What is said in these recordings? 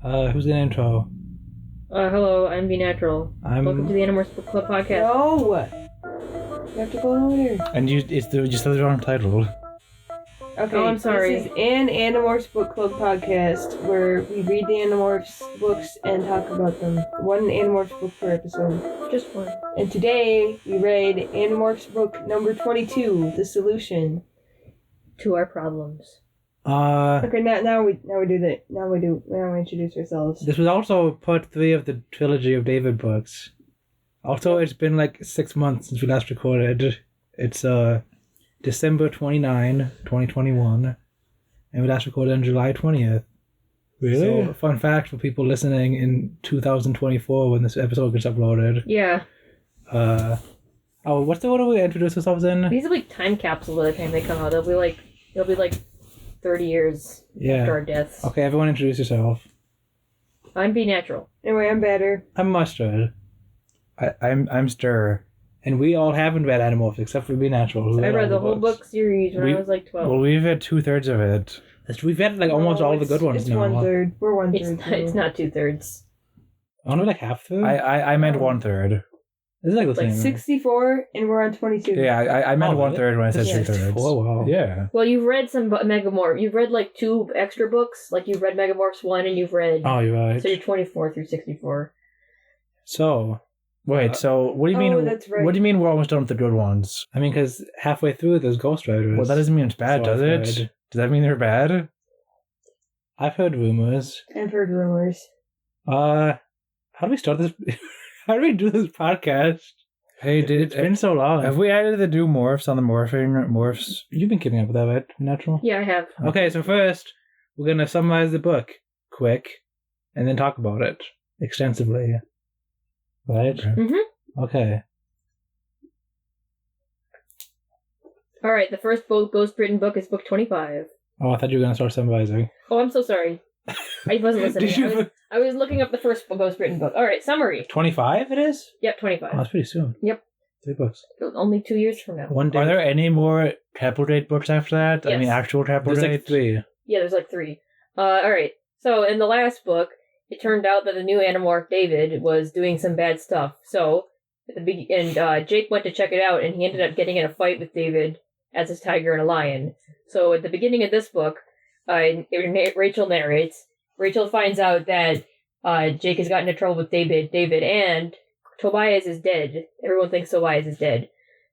Who's gonna intro? Hello, I'm B Natural. Welcome to the Animorph Book Club podcast. No! You have to go louder. And you said the wrong title. Okay, I'm sorry. This is an Animorphs Book Club podcast where we read the Animorphs books and talk about them. One Animorphs book per episode. Just one. And today we read Animorphs book number 22, The Solution. To our problems. Okay, now we introduce ourselves. This was also part 3 of the trilogy of David books. Also, it's been like 6 months since we last recorded. It's December 29, 2021, and we last recorded on July 20th. Really? So, fun fact for people listening in 2024 when this episode gets uploaded. Yeah. What's the order we introduce ourselves in? These are like time capsules by the time they come out. They'll be like 30 years after our deaths. Okay, everyone introduce yourself. I'm B Natural. Anyway, I'm Batter. I'm Mustard. I'm Stir. And we all haven't read Animorph except for Be Natural. I read the whole book series when I was like 12. Well, we've read 2/3 of it. We've read like almost all the good ones it's now. 1/3. We're 1/3. It's not 2/3. Only like half through? I meant 1/3. This is like the Like same. 64 and we're on 22. Yeah, I meant 1/3 when I said Yeah. 2/3. Oh, wow. Yeah. Well, you've read some Megamorph. You've read like 2 extra books. Like you've read Megamorphs 1 and you've read... Oh, you're right. So you're 24 through 64. So, wait, so what do you mean? that's right. What do you mean we're almost done with the good ones? I mean, because halfway through there's Ghost Riders. Well, that doesn't mean it's bad, So does it? I've Does that mean they're bad? I've heard rumors. I've heard rumors. How do we start this? How do we do this podcast? Hey, it's been so long. Have we added the new morphs on the morphs? You've been keeping up with that, right? Natural? Yeah, I have. Okay, so first, we're going to summarize the book quick, and then talk about it extensively. Right? Mm-hmm. Okay. Alright, the first Ghost Written book is book 25. Oh, I thought you were going to start summarizing. Oh, I'm so sorry. I wasn't listening. I was looking up the first Ghost Written book. Alright, summary. 25 it is? Yep, 25. Oh, that's pretty soon. Yep. 3 books. Only 2 years from now. One day. Are there any more capital date books after that? Yes. I mean, actual capital There's date? like 3. Yeah, there's like 3. Alright. So, in the last book, it turned out that the new Animorph, David, was doing some bad stuff. So, Jake went to check it out, and he ended up getting in a fight with David as his tiger and a lion. So, at the beginning of this book, Rachel narrates. Rachel finds out that Jake has gotten into trouble with David, and Tobias is dead. Everyone thinks Tobias is dead.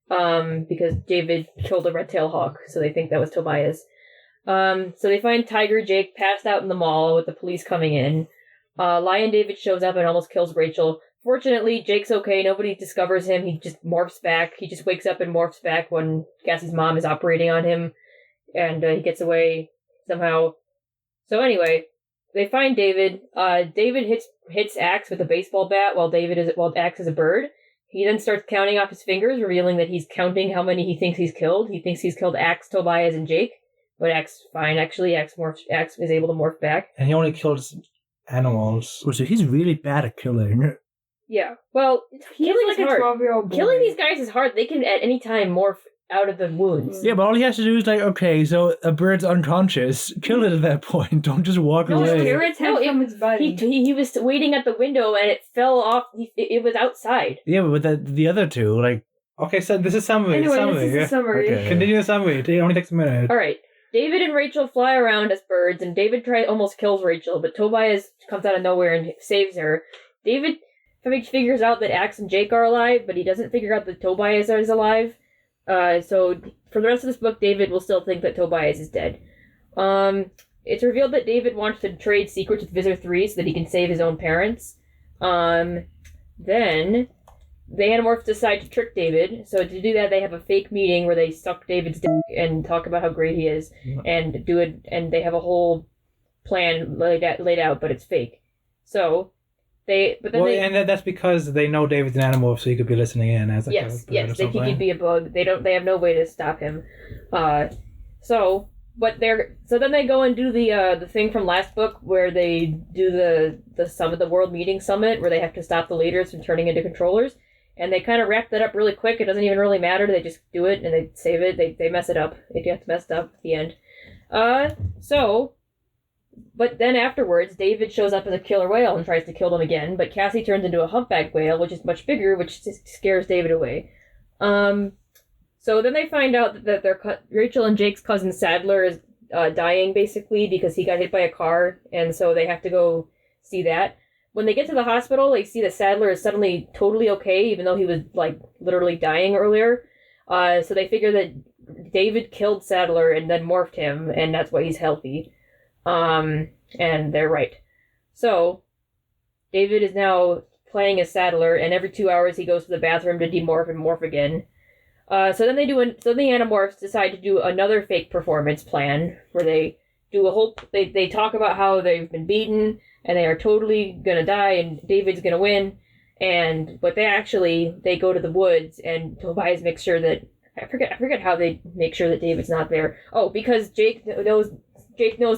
Because David killed a red-tailed hawk, so they think that was Tobias. So they find Tiger Jake passed out in the mall with the police coming in. Lion David shows up and almost kills Rachel. Fortunately, Jake's okay. Nobody discovers him. He just morphs back. He just wakes up and morphs back when Cassie's mom is operating on him. And he gets away somehow. So anyway, they find David. David hits Axe with a baseball bat while Axe is a bird. He then starts counting off his fingers, revealing that he's counting how many he thinks he's killed. He thinks he's killed Axe, Tobias, and Jake. But Axe is fine, actually. Axe is able to morph back. And he only kills animals. So he's really bad at killing. Yeah. Well, killing is like hard. a 12-year-old boy. Killing these guys is hard. They can at any time morph out of the wounds. Yeah, but all he has to do is like, okay, so a bird's unconscious. Kill it at that point. Don't just walk No, away. spirits from its body. He was waiting at the window and it fell off. It was outside. Yeah, but the other two, like... Okay, so this is summary. Anyway, this is a summary. Okay. Continue the summary. It only takes a minute. Alright. David and Rachel fly around as birds, and David almost kills Rachel, but Tobias comes out of nowhere and saves her. David figures out that Axe and Jake are alive, but he doesn't figure out that Tobias is alive. So for the rest of this book, David will still think that Tobias is dead. It's revealed that David wants to trade secrets with Visor 3 so that he can save his own parents. Then the Animorphs decide to trick David. So to do that, they have a fake meeting where they suck David's dick and talk about how great he is, and do it. And they have a whole plan laid out, but it's fake. So that's because they know David's an Animorph, so he could be listening in as a yes, he could be a bug. They have no way to stop him. So then they go and do the thing from last book where they do the summit, the World Meeting Summit, where they have to stop the leaders from turning into controllers. And they kind of wrap that up really quick. It doesn't even really matter. They just do it and they save it. They mess it up. They get messed up at the end. So But then afterwards, David shows up as a killer whale and tries to kill them again, but Cassie turns into a humpback whale, which is much bigger, which scares David away. So then they find out that Rachel and Jake's cousin Sadler is dying, basically, because he got hit by a car, and so they have to go see that. When they get to the hospital, they see that Sadler is suddenly totally okay, even though he was, like, literally dying earlier. So they figure that David killed Sadler and then morphed him, and that's why he's healthy. And they're right. So, David is now playing as Sadler, and every 2 hours he goes to the bathroom to demorph and morph again. So then the Animorphs decide to do another fake performance plan, where they do they talk about how they've been beaten, and they are totally gonna die, and David's gonna win, but they go to the woods, and Tobias makes sure that, I forget how they make sure that David's not there. Oh, because Jake knows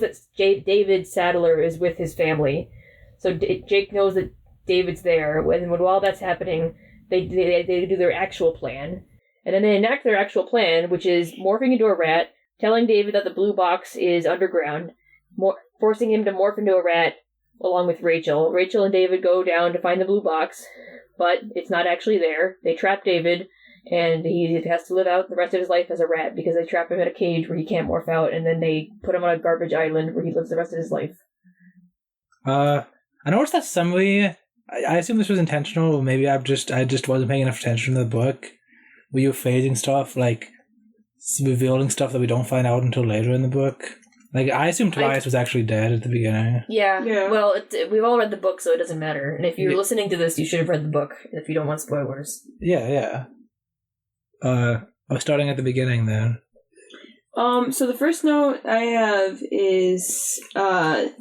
that David Sadler is with his family. So Jake knows that David's there. While that's happening, they do their actual plan. And then they enact their actual plan, which is morphing into a rat, telling David that the blue box is underground, forcing him to morph into a rat along with Rachel. Rachel and David go down to find the blue box, but it's not actually there. They trap David, and he has to live out the rest of his life as a rat because they trap him in a cage where he can't morph out, and then they put him on a garbage island where he lives the rest of his life. I noticed that summary. I assume this was intentional, or maybe I just wasn't paying enough attention to the book. Were you phasing stuff, like revealing stuff that we don't find out until later in the book? Like, I assumed Tobias was actually dead at the beginning. Yeah. Well, we've all read the book, so it doesn't matter. And if you're listening to this, you should have read the book if you don't want spoilers. Yeah. I was starting at the beginning then. So the first note I have is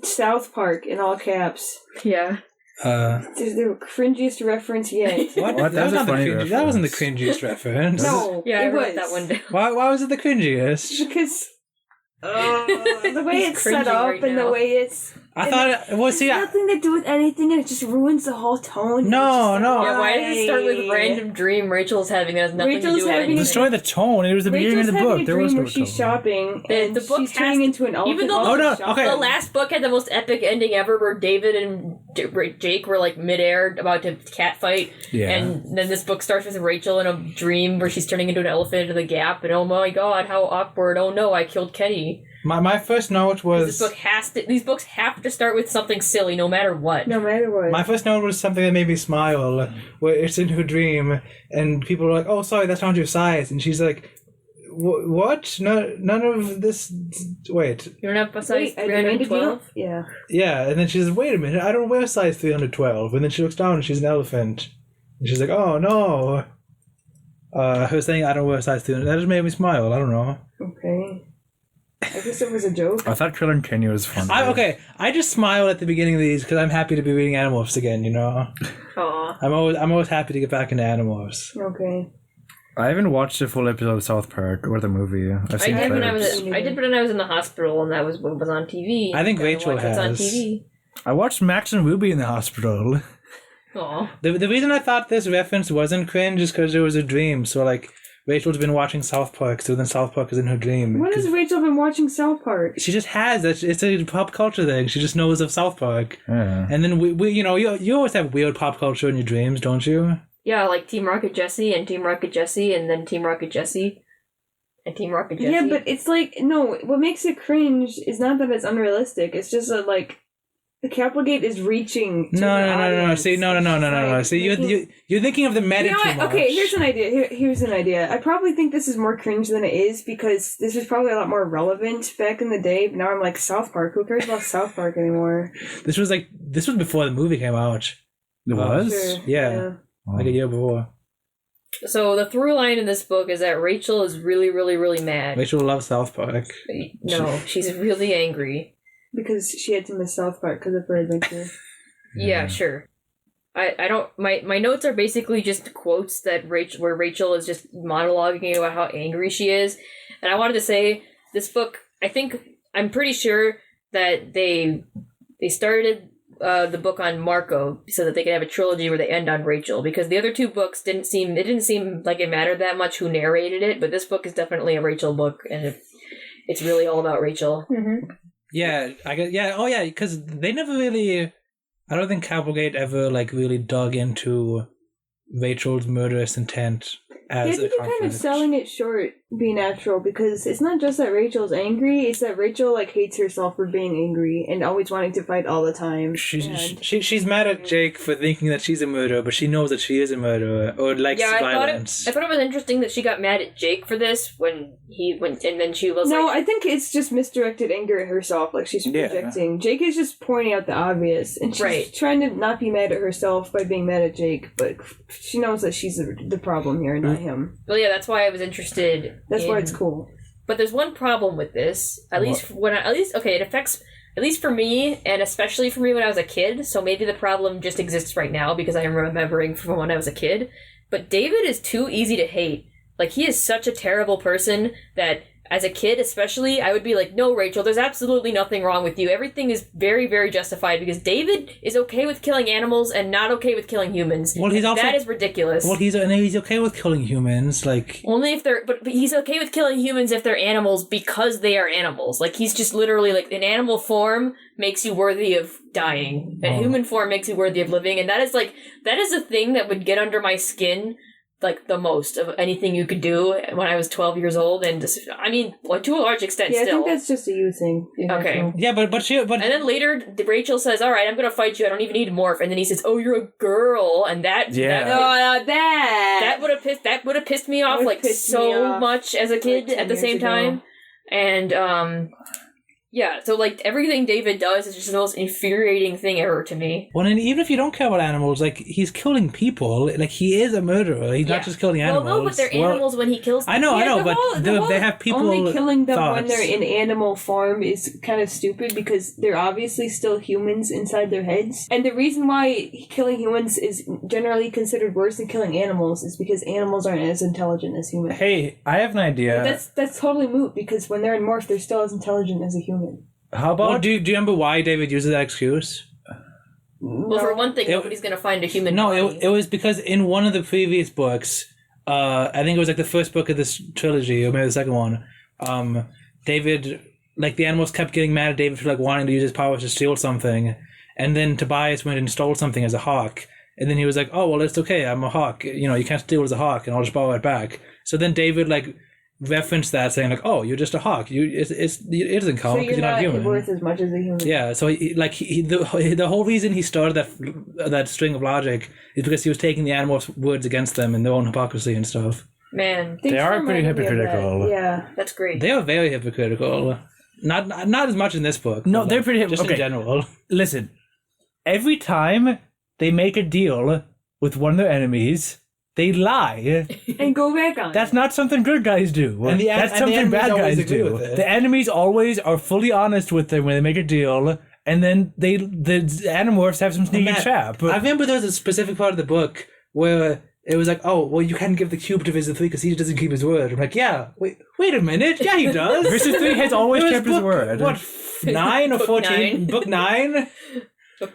South Park in all caps. Yeah. The cringiest reference yet. What? That wasn't the cringiest reference. No, yeah, I it wrote was. that one down. Why was it the cringiest? Because the way it's set cringing up right and now. the way it's... I thought, nothing to do with anything, and it just ruins the whole tone. No. Yeah, why does it start with a random dream Rachel's having that has nothing to do with anything? Destroy the tone. It was the beginning of the book. There was no tone. She's shopping, and the book she's turning into an elephant. Even though okay. The last book had the most epic ending ever, where David and Jake were like midair about to catfight, and then this book starts with Rachel in a dream where she's turning into an elephant into the gap, and oh my god, how awkward! Oh no, I killed Kenny. My first note was... These books have to start with something silly, no matter what. No matter what. My first note was something that made me smile, where it's in her dream, and people are like, oh, sorry, that's not your size. And she's like, what? No, none of this... Wait. You don't have a size 312? Yeah. Yeah, and then she says, wait a minute, I don't wear size 312. And then she looks down and she's an elephant. And she's like, oh, no. Her saying, I don't wear size 300, that just made me smile. I don't know. Okay. I guess it was a joke. I thought killing Kenny was fun. I just smiled at the beginning of these because I'm happy to be reading Animorphs again, you know? Aww. I'm always happy to get back into Animorphs. Okay. I haven't watched a full episode of South Park or the movie. I've seen I did when I clips. was in the hospital, and that was what was on TV. I think Rachel What's on has. TV. I watched Max and Ruby in the hospital. Aw. The reason I thought this reference wasn't cringe is because it was a dream. So, like, Rachel's been watching South Park, so then South Park is in her dream. When has Rachel been watching South Park? She just has. It's a pop culture thing. She just knows of South Park. Yeah. And then, we you know, you always have weird pop culture in your dreams, don't you? Yeah, like Team Rocket Jesse and Team Rocket Jesse and then Team Rocket Jesse and Team Rocket Jesse. Yeah, but it's like, no, what makes it cringe is not that it's unrealistic. It's just that, like, the Capelgate is reaching to No. See, no. Like, See, you're thinking of the meta You know too what? much. Okay, here's an idea. Here's an idea. I probably think this is more cringe than it is because this was probably a lot more relevant back in the day. But now I'm like, South Park. Who cares about South Park anymore? This was before the movie came out. It was? Sure, Yeah. Like a year before. So the through line in this book is that Rachel is really, really, really mad. Rachel loves South Park. No, she's really angry. Because she had to miss South Park because of her adventure. Yeah, sure. I don't. My notes are basically just quotes where Rachel is just monologuing about how angry she is, and I wanted to say this book. I'm pretty sure that they started the book on Marco so that they could have a trilogy where they end on Rachel, because the other two books didn't seem like it mattered that much who narrated it, but this book is definitely a Rachel book, and it's really all about Rachel. Mm-hmm. Yeah, I guess. Yeah, oh yeah, because they never really. I don't think Cavalgate ever like really dug into Rachel's murderous intent Yeah, I as think a you're kind of conflict. selling it short, Be Natural, because it's not just that Rachel's angry, it's that Rachel like hates herself for being angry and always wanting to fight all the time. And- She's mad at Jake for thinking that she's a murderer, but she knows that she is a murderer or likes violence. I thought it was interesting that she got mad at Jake for this when he went, and then she was No, like, I think it's just misdirected anger at herself, like she's projecting. Jake is just pointing out the obvious, and she's trying to not be mad at herself by being mad at Jake, but she knows that she's the problem here, not him. well, yeah, that's why I was interested. That's why it's cool. But there's one problem with this. It affects, at least for me, and especially for me when I was a kid. So maybe the problem just exists right now because I am remembering from when I was a kid. But David is too easy to hate. Like, he is such a terrible person that, as a kid especially, I would be like, no, Rachel, there's absolutely nothing wrong with you. Everything is very, very justified because David is okay with killing animals and not okay with killing humans. Well, that is ridiculous. Well, he's okay with killing humans, like... Only if they're... But he's okay with killing humans if they're animals because they are animals. Like, he's just literally, like, an animal form makes you worthy of dying. And human form makes you worthy of living. And that is a thing that would get under my skin, like, the most of anything you could do when I was 12 years old. And just, I mean, to a large extent still. I think that's just a you thing. Okay. Yeah, but... And then later, Rachel says, all right, I'm gonna fight you. I don't even need to morph. And then he says, oh, you're a girl. And that... That would have pissed me off, like, so much as a kid at the same time. And, yeah, so, like, everything David does is just the most infuriating thing ever to me. Well, and even if you don't care about animals, like, he's killing people. Like, he is a murderer. He's not just killing animals. Well, no, but they're animals when he kills them. I know, but they have people only killing them thoughts. when they're in animal form is kind of stupid because they're obviously still humans inside their heads. And the reason why killing humans is generally considered worse than killing animals is because animals aren't as intelligent as humans. Hey, I have an idea. But that's totally moot because when they're in morph, they're still as intelligent as a human. How about... Well, do you remember why David uses that excuse? Well, for one thing, nobody's going to find a human body. It was because in one of the previous books, I think it was like the first book of this trilogy, or maybe the second one, David, like the animals kept getting mad at David for like wanting to use his powers to steal something, and then Tobias went and stole something as a hawk, and then he was like, oh, well, it's okay, I'm a hawk, you can't steal as a hawk, and I'll just borrow it back. So then David, like, referenced that, saying like, "Oh, you're just a hawk. It doesn't count because you're not human." Worth as much as a human. Yeah. So the whole reason he started that string of logic is because he was taking the animals' words against them and their own hypocrisy and stuff. Man, they are pretty hypocritical. Yeah, that's great. They are very hypocritical. Not as much in this book. No, they're pretty just in general. Listen, every time they make a deal with one of their enemies, they lie and go back on. That's not something good guys do. That's something bad guys do. The enemies always are fully honest with them when they make a deal, and then the Animorphs have some sneaky trap. I remember there was a specific part of the book where it was like, oh, well, you can't give the cube to Visit 3 because he doesn't keep his word. I'm like, yeah, wait a minute. Yeah, he does. Visit 3 has always kept his word. What, 9 or 14? Book 9?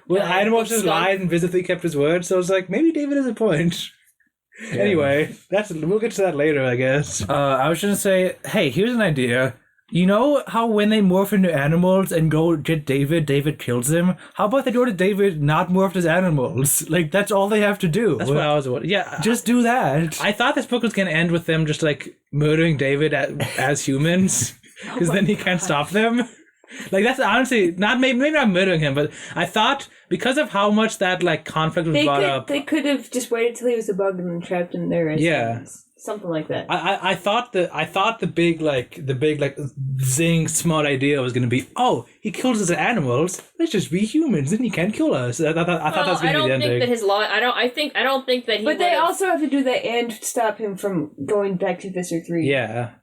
Where Animorphs just lied and Visit 3 kept his word. So I was like, maybe David has a point. Yeah. Anyway, we'll get to that later, I guess. I was gonna say, hey, here's an idea. You know how when they morph into animals and go get David kills them? How about they go to David not morphed as animals? Like, that's all they have to do. That's what I was wondering. Yeah. Just do that. I thought this book was going to end with them just, like, murdering David as humans. Because then he can't stop them. Like, that's honestly, maybe not murdering him, but I thought, because of how much that, like, conflict was brought up... They could have just waited till he was a bug and then trapped him there as humans. Something like that. I thought the big zing smart idea was going to be, oh, he kills us as animals. Let's just be humans, and he can't kill us. I thought that was going to be the ending. I don't think that he. But they also have to do that and stop him from going back to Visser 3. Yeah.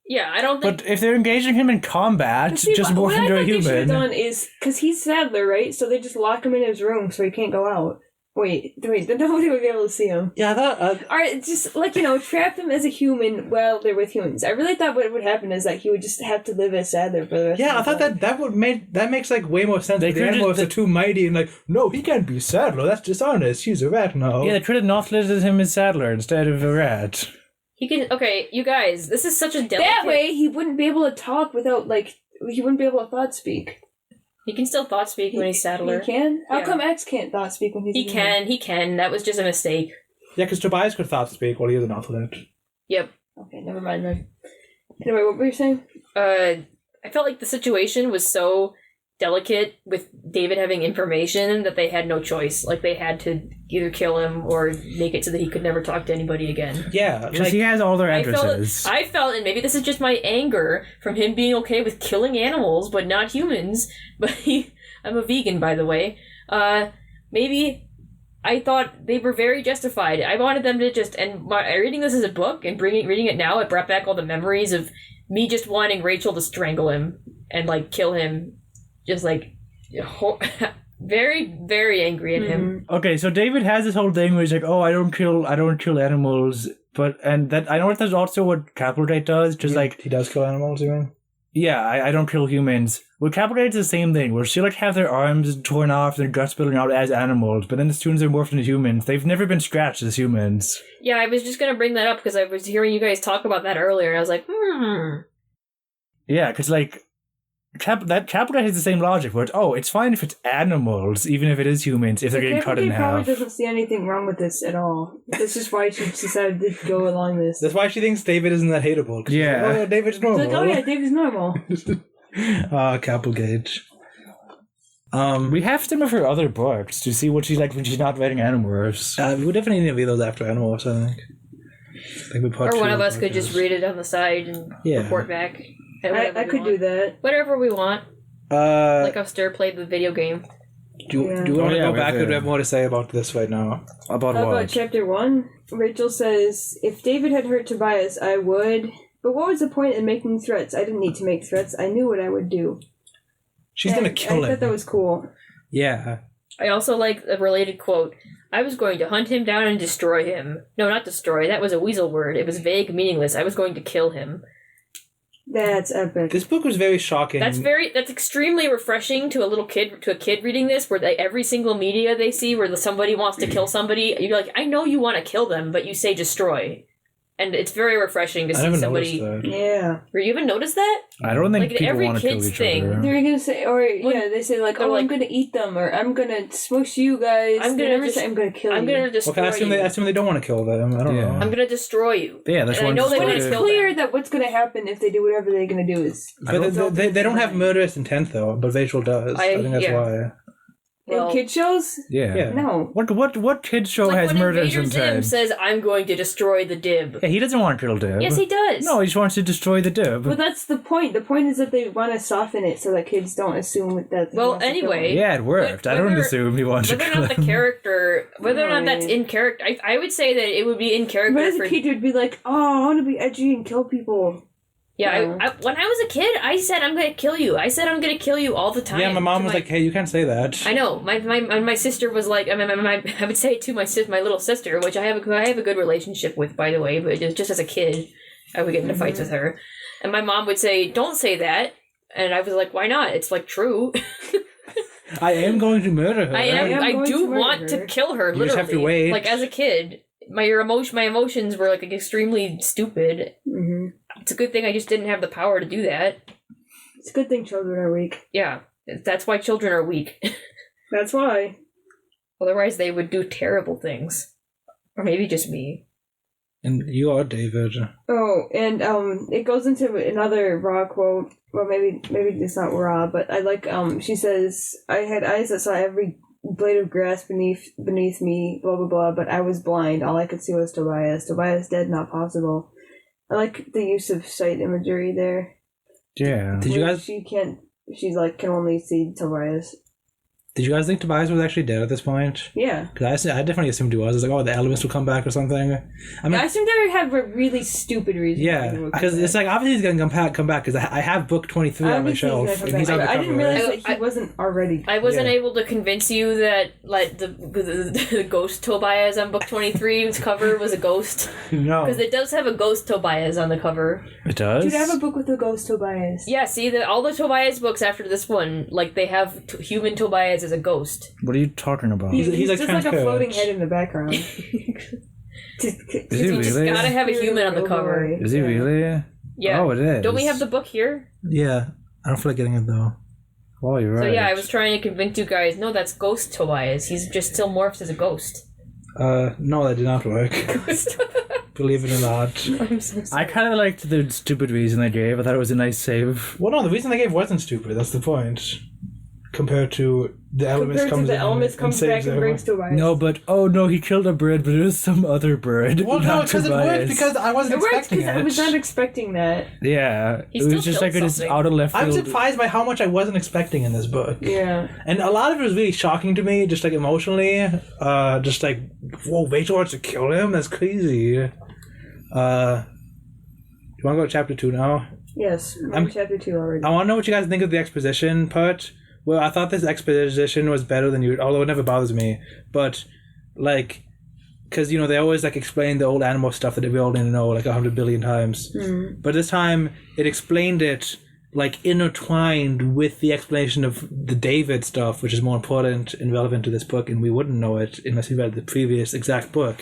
Yeah, I don't think. But if they're engaging him in combat, just morph into a human. What they should have done is because he's Sadler, right? So they just lock him in his room so he can't go out. Wait, then nobody would be able to see him. Yeah, I thought... Alright, just, trap them as a human while they're with humans. I really thought what would happen is that he would just have to live as Sadler for the rest of his life. Yeah, I thought that makes, like, way more sense. The Animorphs are too mighty and, like, no, he can't be Sadler. That's dishonest. He's a rat now. Yeah, they could have not-listed him as Sadler instead of a rat. He can... Okay, you guys, this is such a delicate... That way, he wouldn't be able to talk without, he wouldn't be able to thought speak. He can still thought speak when he's Saddler. He can? How Yeah. come X can't thought speak when he's He can. That was just a mistake. Yeah, because Tobias could thought speak while he was an Athlete. Yep. Okay, never mind then. Anyway, what were you saying? I felt like the situation was so delicate with David having information that they had no choice. Like, they had to either kill him or make it so that he could never talk to anybody again. Yeah, Because he has all their I addresses. felt, and maybe this is just my anger from him being okay with killing animals but not humans, but I'm a vegan, by the way. Maybe I thought they were very justified. I wanted them to just, and reading this as a book and reading it now, it brought back all the memories of me just wanting Rachel to strangle him and, like, kill him. Just, like, very, very angry at him. Okay, so David has this whole thing where he's like, "Oh, I don't kill animals," and that I know that's also what Capulate does. Just like he does kill animals, you mean? Yeah, I don't kill humans. Well, Capulate's the same thing, where she'll like have their arms torn off, their guts spilling out as animals, but then as soon as they're morphed into humans, they've never been scratched as humans. Yeah, I was just gonna bring that up because I was hearing you guys talk about that earlier, and I was like, Yeah, because like Capulate has the same logic, where it's fine if it's animals, even if it is humans, if they're getting cut in half. Probably doesn't see anything wrong with this at all. This is why she decided to go along this. That's why she thinks David isn't that hateable. Yeah. Like, oh, yeah, David's normal. It's like, oh yeah, David's normal. Capulgate. We have some of her other books to see what she's like when she's not writing Animorphs. We definitely need to read those after Animorphs, I think. or one of us could just read it on the side and report back. I could do that. Whatever we want. Like how Stir played the video game. Do you want to go back, or do you have more to say about this right now? About what? About chapter 1, Rachel says, if David had hurt Tobias, I would. But what was the point in making threats? I didn't need to make threats. I knew what I would do. She's going to kill him. I thought that was cool. Yeah. I also like a related quote. I was going to hunt him down and destroy him. No, not destroy. That was a weasel word. It was vague, meaningless. I was going to kill him. That's epic. This book was very shocking. That's extremely refreshing to a kid reading this, where every single media they see where somebody wants to kill somebody, you're like, I know you want to kill them, but you say destroy. And it's very refreshing to see somebody. Yeah. You even noticed that? I don't think people every want to kill kid's each thing. other. They're gonna say, they say like, they're like, I'm gonna eat them, or I'm gonna smush you guys. I'm gonna say I'm gonna kill you. I'm gonna destroy I assume they don't want to kill them. I don't know. I'm gonna destroy you. Yeah, that's and I know they want to kill clear them. that what's gonna happen if they do whatever they're gonna do is. But they don't have murderous intent though. But Rachel does. I think that's why. In kid shows? Yeah. No. What kid show has murderous intent? Zim says, I'm going to destroy the Dib. Yeah, he doesn't want to kill Dib. Yes, he does. No, he just wants to destroy the Dib. But that's the point. The point is that they want to soften it so that kids don't assume that. Well, anyway. Yeah, it worked. I don't assume he wants to kill him. Whether or not the character, whether or not that's in character, I would say that it would be in character. But as a kid, you'd be like, oh, I want to be edgy and kill people. Yeah, when I was a kid, I said I'm going to kill you. I said I'm going to kill you all the time. Yeah, my mom was like, "Hey, you can't say that." I know. My sister was like, I would say it to my little sister, which I have a good relationship with, by the way. But just as a kid, I would get into fights with her, and my mom would say, "Don't say that," and I was like, "Why not? It's like true." I am going to murder her. I do want to kill her. Literally, you just have to wait. Like as a kid, my emotions were like extremely stupid. Mm-hmm. It's a good thing I just didn't have the power to do that. It's a good thing children are weak. Yeah, that's why children are weak. That's why. Otherwise, they would do terrible things. Or maybe just me. And you are David. Oh, and it goes into another Raw quote. Well, maybe it's not Raw, but I like, she says, I had eyes that saw every blade of grass beneath me, blah, blah, blah, but I was blind. All I could see was Tobias. Tobias dead, not possible. I like the use of sight imagery there. Yeah. Did you guys? She's like, can only see Tobias. Did you guys think Tobias was actually dead at this point? Yeah. Because I definitely assumed he was. I was like, oh, the elements will come back or something. I assumed they would have a really stupid reason. Yeah, because it's like, obviously he's going to come back, because I have book 23 on my shelf. And he's on the cover. I didn't realize that he wasn't already. I wasn't able to convince you that like the ghost Tobias on book 23's cover was a ghost. No. Because it does have a ghost Tobias on the cover. It does? Dude, I have a book with a ghost Tobias. Yeah, see, all the Tobias books after this one, like, they have human Tobias as a ghost. What are you talking about? He's like just like a floating head in the background. Is he You really? just gotta have a human on the cover. Is he really? Yeah. Oh, it is. Don't we have the book here? Yeah. I don't feel like getting it, though. Oh, you're right. So yeah, I was trying to convince you guys, no, that's Ghost Tobias. He's just still morphs as a ghost. No, that did not work. Ghost. Believe it or not. I'm so sorry. I kind of liked the stupid reason they gave. I thought it was a nice save. Well, no, the reason they gave wasn't stupid. That's the point. Compared to the Elvis comes in Elvis comes back and everyone. brings Tobias. No, but oh no, he killed a bird, but it was some other bird. Well, no, not because it Tobias. worked because I wasn't It worked expecting because it. I was not expecting that. Yeah, He it still was just killed like this something. out of left I'm field. surprised by how much I wasn't expecting in this book. Yeah. And a lot of it was really shocking to me, just like emotionally. Just like, whoa, Rachel wants to kill him? That's crazy. You want to go to chapter 2 now? Yes. I'm chapter 2 already. I want to know what you guys think of the exposition part. Well, I thought this exposition was better than you, although it never bothers me. But, like, because, you know, they always, like, explain the old animal stuff that we all didn't know, like, 100 billion times. Mm. But this time, it explained it, like, intertwined with the explanation of the David stuff, which is more important and relevant to this book, and we wouldn't know it unless we read the previous exact book.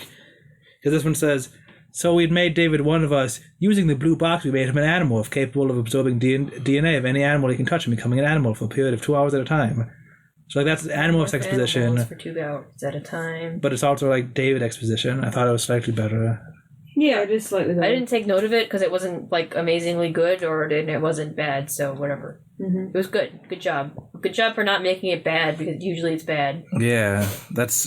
Because this one says, so we'd made David one of us. Using the blue box, we made him an animorph capable of absorbing DNA of any animal he can touch and becoming an animal for a period of 2 hours at a time. So, like, that's Animorph's exposition. Animals for 2 hours at a time. But it's also, like, David exposition. I thought it was slightly better. Yeah, it is slightly better. I didn't take note of it because it wasn't, like, amazingly good or it wasn't bad, so whatever. Mm-hmm. It was good. Good job. Good job for not making it bad because usually it's bad. Yeah, that's.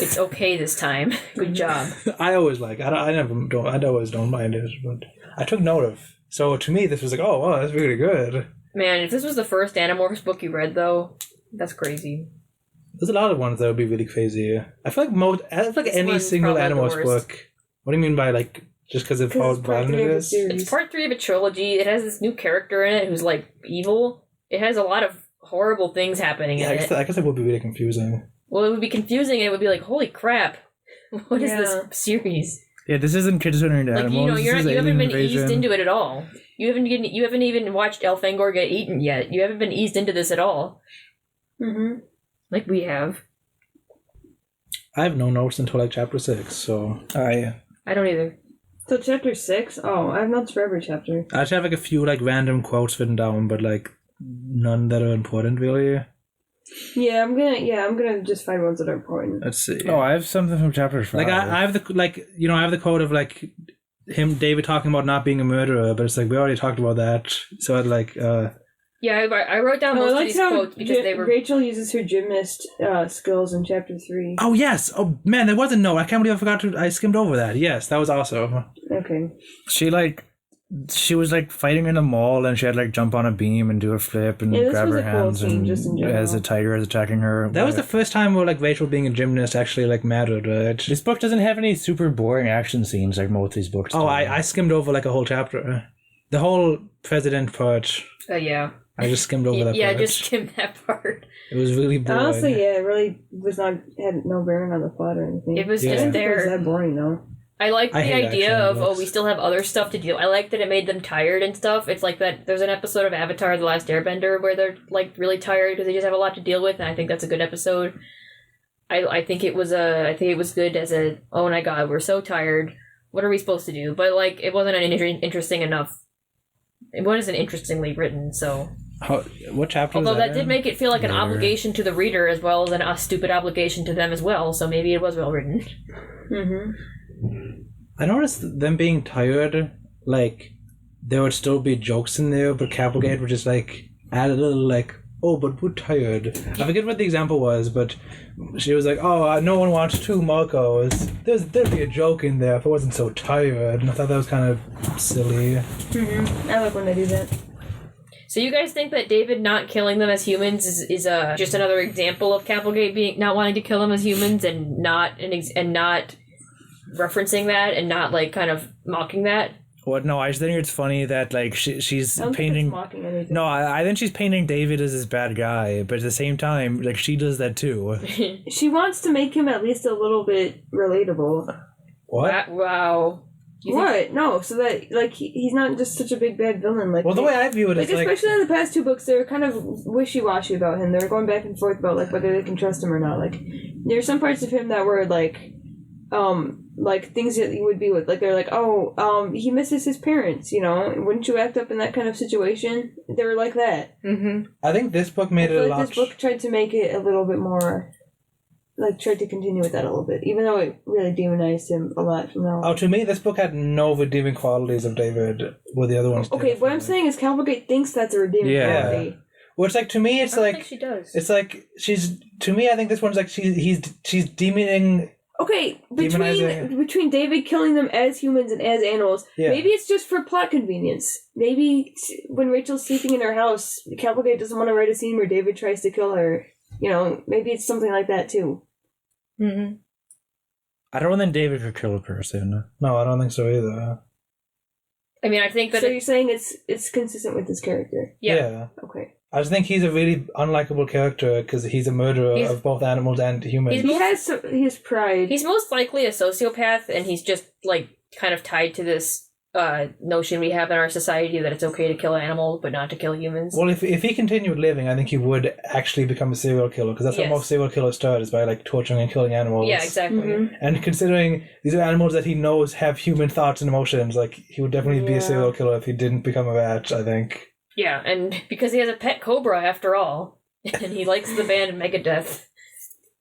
It's okay this time. Good job. I always like. I always don't mind it, but I took note of. So to me, this was like, oh, wow, that's really good. Man, if this was the first Animorphs book you read, though, that's crazy. There's a lot of ones that would be really crazy. I feel like This any one's single probably the Animorphs worst. book. What do you mean by like just because of how it's part violent it 3 of the is? series. It's part 3 of a trilogy. It has this new character in it who's, like, evil. It has a lot of horrible things happening Yeah, in it. I guess it would be really confusing. Well, it would be confusing and it would be like, holy crap. What is this series? Yeah, this isn't kids turning into Like, animals. you know, This you is haven't alien been invasion. eased into it at all. You haven't even watched Elfangor get eaten yet. You haven't been eased into this at all. Mm-hmm. Like we have. I have no notes until like chapter 6, so I don't either. So chapter 6? Oh, I have notes for every chapter. I actually have like a few like random quotes written down, but like none that are important really. Yeah, I'm gonna just find ones that are important. Let's see. Oh, I have something from chapter 5. Like I have I have the quote of like David talking about not being a murderer, but it's like we already talked about that. So I'd like Yeah, I wrote down most of these quotes because they were... Rachel uses her gymnast skills in chapter 3. oh yes, oh man, there was a note. I can't believe I skimmed over that. Yes, that was awesome. Okay. She was like fighting in a mall and she had like jump on a beam and do a flip and Yeah, this grab was her a cool hands scene, and just in general. as a tiger is attacking her. That was the first time where like Rachel being a gymnast actually like mattered, right? This book doesn't have any super boring action scenes like most of these books. Oh, do. I skimmed over like a whole chapter. The whole president part. yeah. I just skimmed over that Yeah, part. just skim that part. It was really boring. Honestly, yeah, it really had no bearing on the plot or anything. It was Yeah. I just didn't think it was there. that boring though. I like the I hate idea action of, books. we still have other stuff to do. I like that it made them tired and stuff. It's like that, there's an episode of Avatar: The Last Airbender where they're, like, really tired because they just have a lot to deal with, and I think that's a good episode. I think it was good as a, oh my god, we're so tired. What are we supposed to do? But, like, it wasn't interesting enough. It wasn't interestingly written, so... What chapter Although was that did in? make it feel like an Later. obligation to the reader as well as a stupid obligation to them as well, so maybe it was well written. Mm-hmm. I noticed them being tired, like, there would still be jokes in there, but Capelgate would just, like, add a little, like, oh, but we're tired. I forget what the example was, but she was like, oh, no one wants 2 Marcos. There'd be a joke in there if I wasn't so tired, and I thought that was kind of silly. Mm-hmm. I like when they do that. So you guys think that David not killing them as humans is just another example of Capelgate not wanting to kill them as humans and not referencing that and not like kind of mocking that? What? No, I just think it's funny that like she's I don't think painting. it's mocking anything. No, I think she's painting David as this bad guy, but at the same time, like she does that too. She wants to make him at least a little bit relatable. What? Wow. What? No, so that like he's not just such a big bad villain. Like, Well, the way I view it like is, like... especially in the past 2 books, they're kind of wishy-washy about him. They're going back and forth about like whether they can trust him or not. Like, there's some parts of him that were like, like things that you would be with. Like they're like, oh, he misses his parents. You know, wouldn't you act up in that kind of situation? They were like that. Mm-hmm. I think this book made it a lot. This book tried to make it a little bit more. Like, tried to continue with that a little bit, even though it really demonized him a lot from now on. Oh, to me, this book had no redeeming qualities of David, where the other ones did. Okay, what I'm saying is Cavalgate thinks that's a redeeming quality. Well, it's like, to me, it's I don't like... think she does. It's like, she's... To me, I think this one's like, she's demoning... Okay, Demonizing. between David killing them as humans and as animals, maybe it's just for plot convenience. Maybe when Rachel's sleeping in her house, Cavalgate doesn't want to write a scene where David tries to kill her. You know, maybe it's something like that, too. Mm-hmm. I don't think David could kill a person. No, I don't think so either. I mean, I think that... So you're saying it's consistent with his character? Yeah. Okay. I just think he's a really unlikable character because he's a murderer of both animals and humans. He has pride. He's most likely a sociopath, and he's just, like, kind of tied to this notion we have in our society that it's okay to kill animals but not to kill humans. Well, if he continued living, I think he would actually become a serial killer, because that's how most serial killers start, is by like torturing and killing animals. Yeah, exactly. Mm-hmm. And considering these are animals that he knows have human thoughts and emotions, like he would definitely be a serial killer if he didn't become a rat, I think. Yeah, and because he has a pet cobra after all, and he likes the band Megadeth.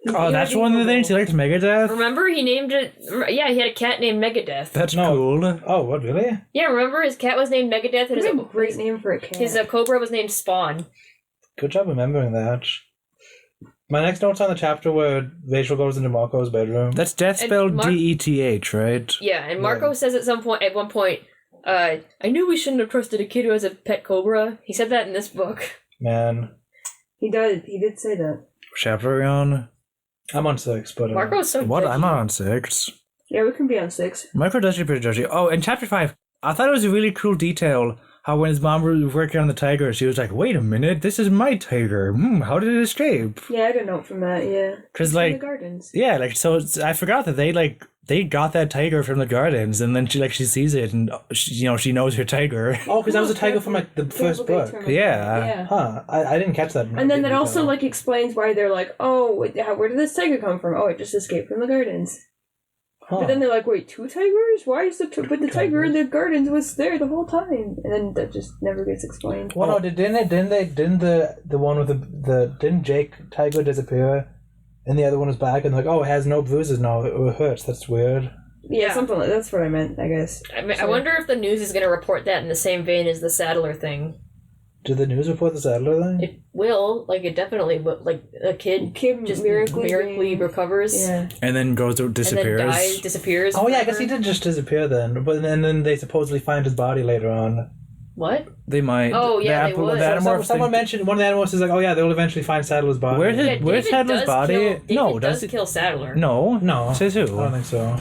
Oh, that's one of the things he likes Megadeth? Remember, he named it... Yeah, he had a cat named Megadeth. That's cool. Oh, what, really? Yeah, remember, his cat was named Megadeth, and That's a great name for a cat. his cobra was named Spawn. Good job remembering that. My next note's on the chapter where Rachel goes into Marco's bedroom. That's death spelled D-E-T-H, right? Yeah, and Marco says at one point, I knew we shouldn't have trusted a kid who has a pet cobra. He said that in this book. Man. He did say that. Chapter are we on? I'm on 6, but... Marco's so What? judgy. I'm not on 6. Yeah, we can be on 6. Marco does get pretty judgy. Oh, in chapter 5, I thought it was a really cool detail how when his mom was working on the tiger, she was like, wait a minute, this is my tiger. How did it escape? Yeah, I got a note from that, yeah. Because, It's like... in the gardens. Yeah, like, so I forgot that they got that tiger from the gardens, and then she sees it, and she knows her tiger. Oh, because that was a tiger from like the first book. Yeah. Huh. I didn't catch that. And then that also like explains why they're like, oh, where did this tiger come from? Oh, it just escaped from the gardens. Huh. But then they're like, wait, 2 tigers? Why is but the tiger in the gardens was there the whole time, and then that just never gets explained. Well, no, didn't the one with didn't Jake tiger disappear? And the other one was back, and like, oh, it has no bruises now. It hurts. That's weird. Yeah, something like that's what I meant, I guess. I wonder if the news is going to report that in the same vein as the Saddler thing. Did the news report the Saddler thing? It will, like it definitely, but like a kid just miraculously recovers. Yeah. And then disappears. And then disappears. Oh yeah, I guess he did just disappear then. But then they supposedly find his body later on. What? They might. Oh yeah, they would. Someone mentioned, one of the animals is like, oh yeah, they'll eventually find Saddler's body. Where's Saddler's body? David does kill Saddler. No. Says who? I don't think so.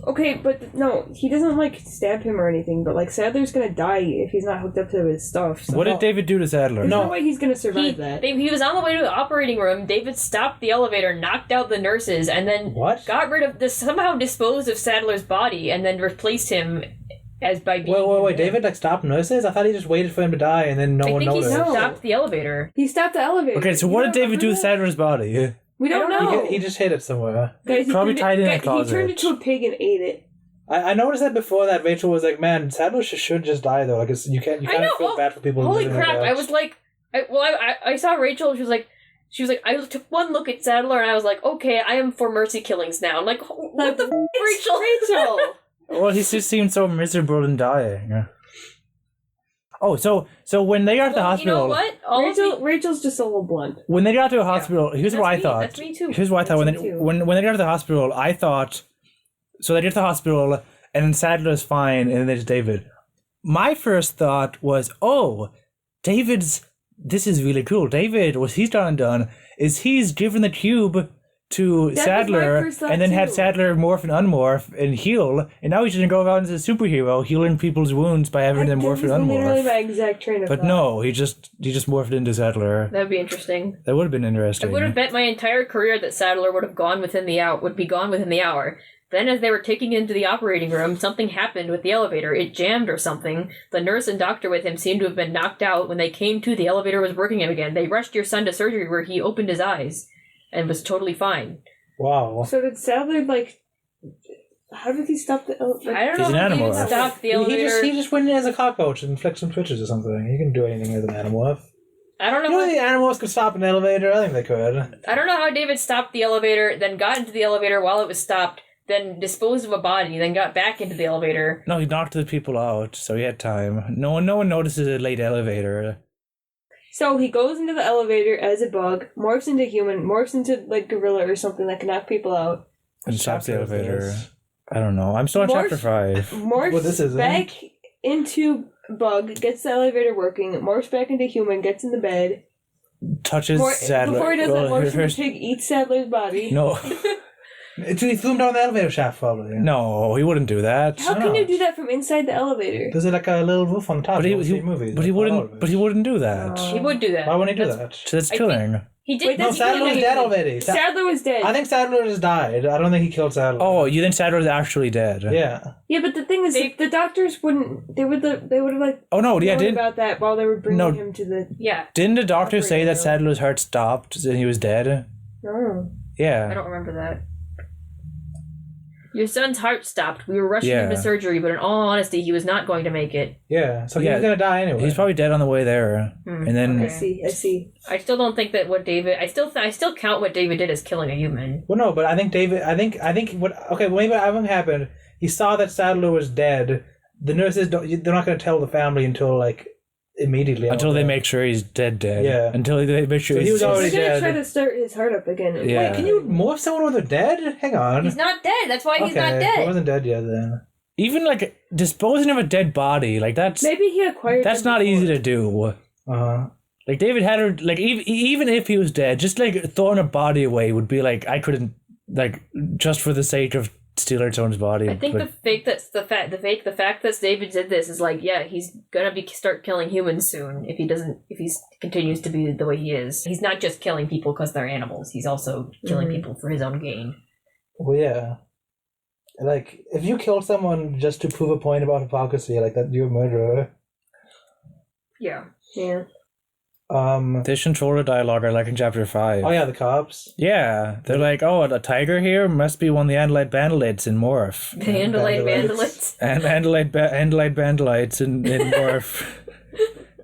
Okay, but no, he doesn't like stab him or anything, but like Saddler's gonna die if he's not hooked up to his stuff. So. What did David do to Saddler? There's no way he's gonna survive that. He was on the way to the operating room. David stopped the elevator, knocked out the nurses, and then got rid of somehow disposed of Saddler's body, and then replaced him as by being. Wait! David like stopped nurses? I thought he just waited for him to die, and then no one noticed. I think he stopped the elevator. He stopped the elevator. Okay, so what did David do with Saddler's body? We don't know. He just hid it somewhere. Guys, probably tied it in a closet. He turned into a pig and ate it. I noticed that before that Rachel was like, man, Saddler should just die though. Like you can't feel bad for people. Holy living crap! Like that. I was like, I saw Rachel. And she was like, I took one look at Saddler and I was like, okay, I am for mercy killings now. I'm like, what the Rachel? Well, he just seemed so miserable and dying. Oh, so when they got to the hospital, you know what? Rachel's just a little blunt. When they got to a hospital, here's what I thought. That's me too. Here's what I thought when they got to the hospital. I thought. So they get to the hospital, and then Saddler's fine, and then there's David. My first thought was, this is really cool. David, what he's done is he's given the cube to Saddler, and then had Saddler morph and unmorph and heal, and now he's going to go around as a superhero, healing people's wounds by having them morph and unmorph. Literally my exact train of thought. But no, he just morphed into Saddler. That'd be interesting. That would have been interesting. I would have bet my entire career that Saddler would be gone within the hour. Then as they were taking him into the operating room, something happened with the elevator. It jammed or something. The nurse and doctor with him seemed to have been knocked out. When they came to, the elevator was working again. They rushed your son to surgery where he opened his eyes and was totally fine. Wow. So did Saddler, How did he stop the elevator? I don't He's know an how David Animorph. stopped the He elevator. just went in as a cockroach and flicked some switches or something. He can do anything as an Animorph. I don't You know. know the Animorphs could stop an elevator? I think they could. I don't know how David stopped the elevator, then got into the elevator while it was stopped, then disposed of a body, then got back into the elevator. No, he knocked the people out, so he had time. No one notices a late elevator. So he goes into the elevator as a bug, morphs into human, morphs into like gorilla or something that can knock people out. And stops the chapter is elevator. this? I don't know. I'm still on Morph- chapter 5. Morphs Well, this isn't. back into bug, gets the elevator working, morphs back into human, gets in the bed. Touches Sadler. Before he does that, Well, morphs into first- pig, eats Sadler's body. No, He threw him down the elevator shaft, probably. no, he wouldn't do that. How can you do that from inside the elevator? There's like a little roof on top. But he, of he, movies. but he like, all wouldn't. of But it. he wouldn't do that. Oh. He would do that. Why wouldn't he do That's- that? So that's I killing. He did. Wait, No, that's Sadler's killing. dead already. Sadler was dead. I think Sadler just died. I don't think he killed Sadler. Oh, you think Sadler's actually dead? Yeah. Yeah, but the thing is, the doctors wouldn't. They would have like. Oh no, yeah, known didn't about that while they were bringing No. him to the. Yeah, didn't the doctor say that Operating Sadler's heart stopped and he was dead? Oh. I Yeah. don't remember that. Your son's heart stopped. We were rushing Yeah. him to surgery, but in all honesty, he was not going to make it. Yeah. So he Yeah. was gonna die anyway. He's probably dead on the way there. Hmm, And then I okay. see. I still don't think that what David. I still count what David did as killing a human. Well, no, but I think David. I think what. Okay, well, maybe what happened. He saw that Sadler was dead. The nurses don't. They're not going to tell the family until like immediately. until they after. make sure he's dead. Yeah. Until they make sure So he he's was already They're gonna dead. try to start his heart up again. Yeah. Wait, can you morph someone when they're dead? Hang on. He's not dead. That's why he's not He dead. wasn't dead yet then. even like disposing of a dead body. Like that's Maybe he acquired. that's them not before. easy to do. Uh-huh. Like David Hatter, like even if he was dead, just like throwing a body away would be like I couldn't like just for the sake of stealing someone's body. I think but the fact that David did this is like, yeah, he's gonna start killing humans soon if he continues to be the way he is. He's not just killing people because they're animals. He's also killing people for his own gain. Well, yeah. Like, if you kill someone just to prove a point about hypocrisy, like that, you're a murderer. Yeah. Yeah. they control the dialogue, like in chapter 5. Oh yeah, the cops. Yeah, they're like, oh, a tiger here must be one of the Andalite Bandolites in Morph. The Andalite Vandalites. Vandalites. And Andalite Bandolites in Morph.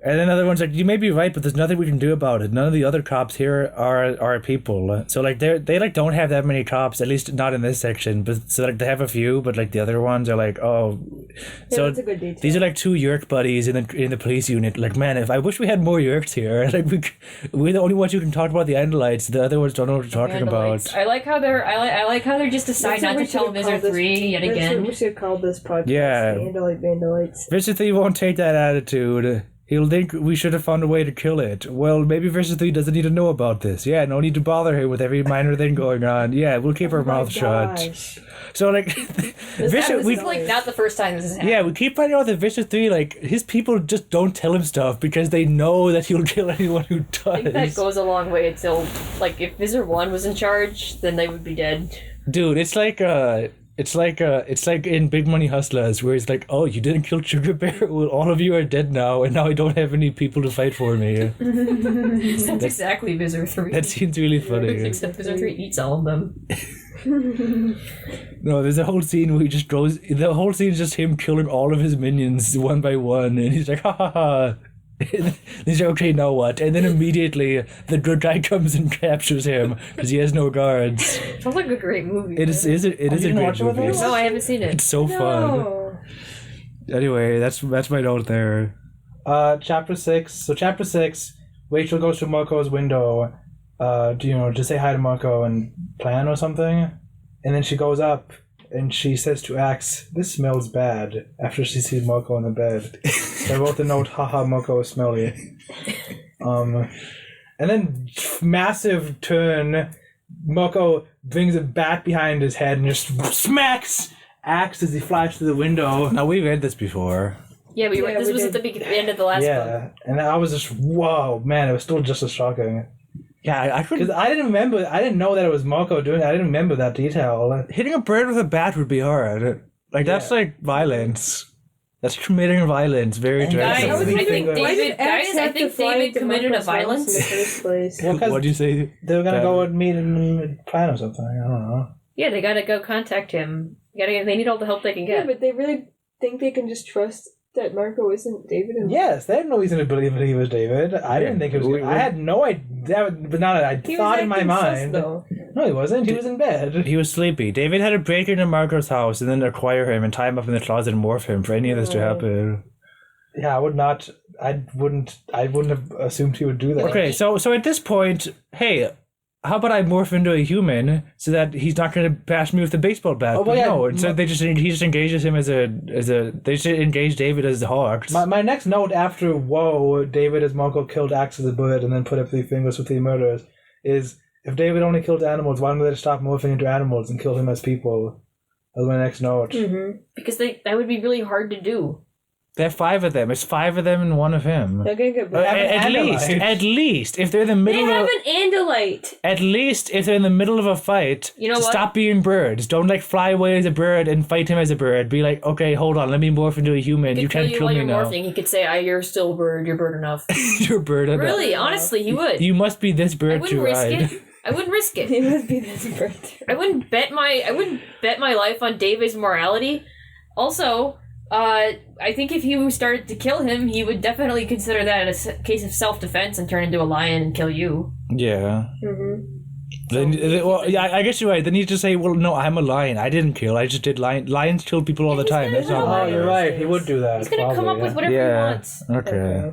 And then another one's like, you may be right, but there's nothing we can do about it. None of the other cops here are people. So like they like don't have that many cops, at least not in this section. But so like they have a few, but like the other ones are like, oh. Yeah, So that's a good detail. these are like 2 Yerk buddies in the police unit. Like, man, if I wish we had more Yerks here. Like we're the only ones who can talk about the Andalites. The other ones don't know what they're talking Vandalites. about. I like how they just decide That's what not we to tell should have Visor called this- 3 yet That's again. what we should call this podcast. Yeah. The Andalite Vandalites. Visithy won't take that attitude. He'll think we should have found a way to kill it. Well, maybe Visithy doesn't need to know about this. Yeah, no need to bother him with every minor thing going on. Yeah, we'll keep our Oh my mouth shut. gosh. So, like, This Vicious, is like not the first time this has happened. yeah, we keep finding out that Visithy, like, his people just don't tell him stuff because they know that he'll kill anyone who I think that does. goes a long way until, like, if Visor 1 was in charge, then they would be dead. Dude, it's like in Big Money Hustlers, where it's like, oh, you didn't kill Sugar Bear? Well, all of you are dead now, and now I don't have any people to fight for me. That's exactly Visor 3. That seems really funny. Except Visor 3 eats all of them. No, there's a whole scene where he just goes. The whole scene is just him killing all of his minions one by one, and he's like, ha ha ha. And he's like, okay, now what? And then immediately the good guy comes and captures him because he has no guards. Sounds like a great movie. It is a you didn't great watch it with movie. us? No, I haven't seen it. It's so fun. No. Anyway, that's my note there. Chapter 6. So chapter 6, Rachel goes to Marco's window, to say hi to Marco and plan or something. And then she goes up and she says to Axe, "This smells bad," after she sees Marco on the bed. So I wrote the note, haha, Marco is smelly. And then massive turn, Marco brings a bat behind his head and just smacks Axe as he flies through the window. Now we've read this before. Yeah, Yeah, this we was did. at the end of the last book. Yeah, and I was just, whoa, man, it was still just as shocking. Yeah, I Because could. I didn't know that it was Marco doing it. I didn't remember that detail. Hitting a bird with a bat would be hard. Like that's Yeah. like violence. That's committing violence. Very And Guys, That's I the think thing. Why David. did Axe Guys, I have to think fly David to committed a Marco's house violence. in the first place? Well, 'cause What'd you say? they were gonna That- go and meet and plan or something. I don't know. Yeah, they gotta go contact him. They need all the help they can Yeah, get. but they really think they can just trust that Marco isn't David. And Yes, they had no reason to believe that he was David. I didn't think it was. I had no idea, but now that I He thought was in my acting sus, mind. though. No, he wasn't. He was in bed. He was sleepy. David had to break into Marco's house and then acquire him and tie him up in the closet and morph him for any of this to happen. Yeah, I would not. I wouldn't have assumed he would do that. Okay, so at this point, hey, how about I morph into a human so that he's not going to bash me with the baseball bat? Oh, well, yeah. No, so he just engages him they just engage David as the Hawks. My next note after whoa, David as Marco killed Axe as a bird and then put up 3 fingers for 3 murders is if David only killed animals, why don't they stop morphing into animals and kill him as people? That was my next note. Mm-hmm. Because that would be really hard to do. There are 5 of them. It's 5 of them and 1 of him. They're gonna get At least if they're in the middle They of have an Andalite. at least if they're in the middle of a fight, You know what? stop being birds. Don't fly away as a bird and fight him as a bird. Be like, okay, hold on, let me morph into a human. He You could kill can't you kill while me you're now. morphing. He could say, "You're still a bird. You're bird enough." You're a bird. Really, honestly, he would. You must be this I bird wouldn't to risk ride. it. I wouldn't risk it. He must be this bird. I wouldn't bet my life on David's morality. Also, I think if you started to kill him, he would definitely consider that a case of self-defense and turn into a lion and kill you. Yeah. Mm-hmm. I guess you're right. Then you just say, well, no, I'm a lion. I didn't kill. I just did lion. Lions kill people all the He's time. gonna That's not have Oh, lion. you're right. He would do that. He's gonna come up with whatever he wants. Okay.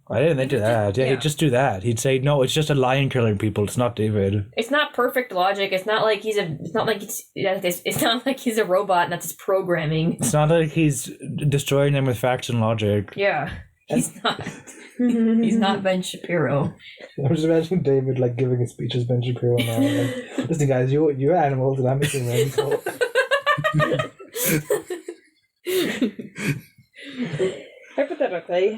I didn't think do that. Yeah, he'd just do that. He'd say, no, it's just a lion killing people. It's not David. It's not perfect logic. It's not like it's not like he's a robot and that's his programming. It's not like he's destroying them with facts and logic. Yeah, he's not. He's not Ben Shapiro. I'm just imagining David giving a speech as Ben Shapiro now. Listen, guys, you're animals and I'm a human. So. Hypothetically.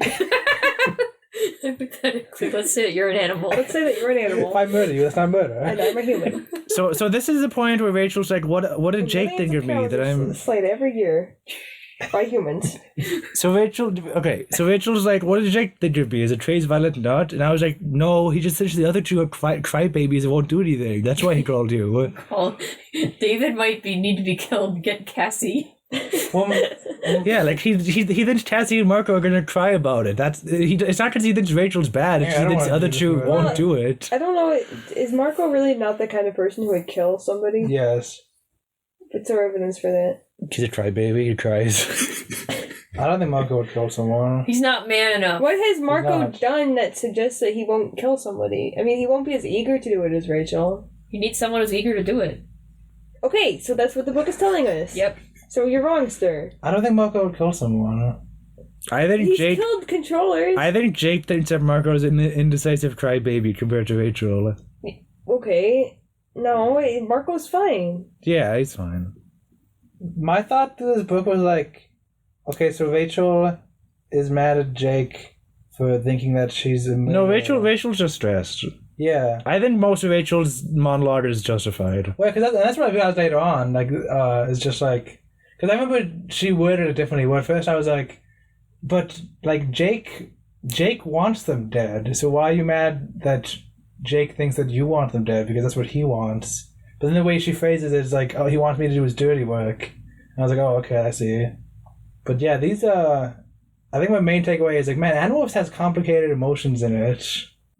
Hypothetically, let's say that you're an animal. Let's say that you're an animal. If I murder you, that's not murder. And I'm a human. So this is the point where Rachel's like, what did Jake think of me that I'm slayed every year by humans. So Rachel's like, what did Jake think of me? Is it Trey's violent nut? And I was like, no, he just thinks the other 2 are cry babies and won't do anything. That's why he called you. Oh, David might need to be killed to get Cassie. Yeah, he thinks Cassie and Marco are gonna cry about it. It's not because he thinks Rachel's bad. It's Yeah, I he don't thinks the wanna other do 2 this. won't do it. I don't know. Is Marco really not the kind of person who would kill somebody? Yes. What's our evidence for that? He's a crybaby. He cries. I don't think Marco would kill someone. He's not man enough. What has Marco not. done that suggests that he won't kill somebody? I mean, he won't be as eager to do it as Rachel. You need someone who's eager to do it. Okay, so that's what the book is telling us. Yep. So you're wrong, Stir. I don't think Marco would kill someone. I think He's Jake. killed controllers. I think Jake thinks that Marco's an indecisive crybaby compared to Rachel. Okay. No, Marco's fine. Yeah, he's fine. My thought to this book was okay, so Rachel is mad at Jake for thinking that she's a No, murderer. Rachel's just stressed. Yeah. I think most of Rachel's monologue is justified. Well, because that's what I realized later on. It's just because I remember she worded it differently. Where at first I was but Jake wants them dead. So why are you mad that Jake thinks that you want them dead? Because that's what he wants. But then the way she phrases it is oh, he wants me to do his dirty work. And I was oh, okay, I see. But yeah, these I think my main takeaway is man, Animorphs has complicated emotions in it.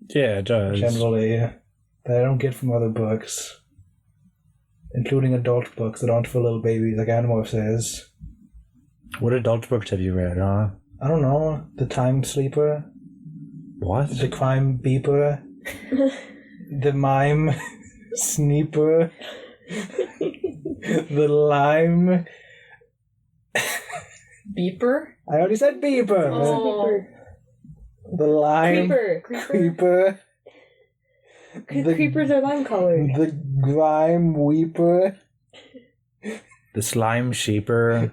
Yeah, it does. Generally, that I don't get from other books, including adult books that aren't for little babies, like Animorphs is. What adult books have you read, huh? I don't know. The Time Sleeper, What? the Crime Beeper, the Mime Sneeper, the Lime. Beeper? I already said Beeper. Oh. The Lime Creeper. Creeper. The- Creepers are lime colored. The Grime Weeper. The Slime Sheeper.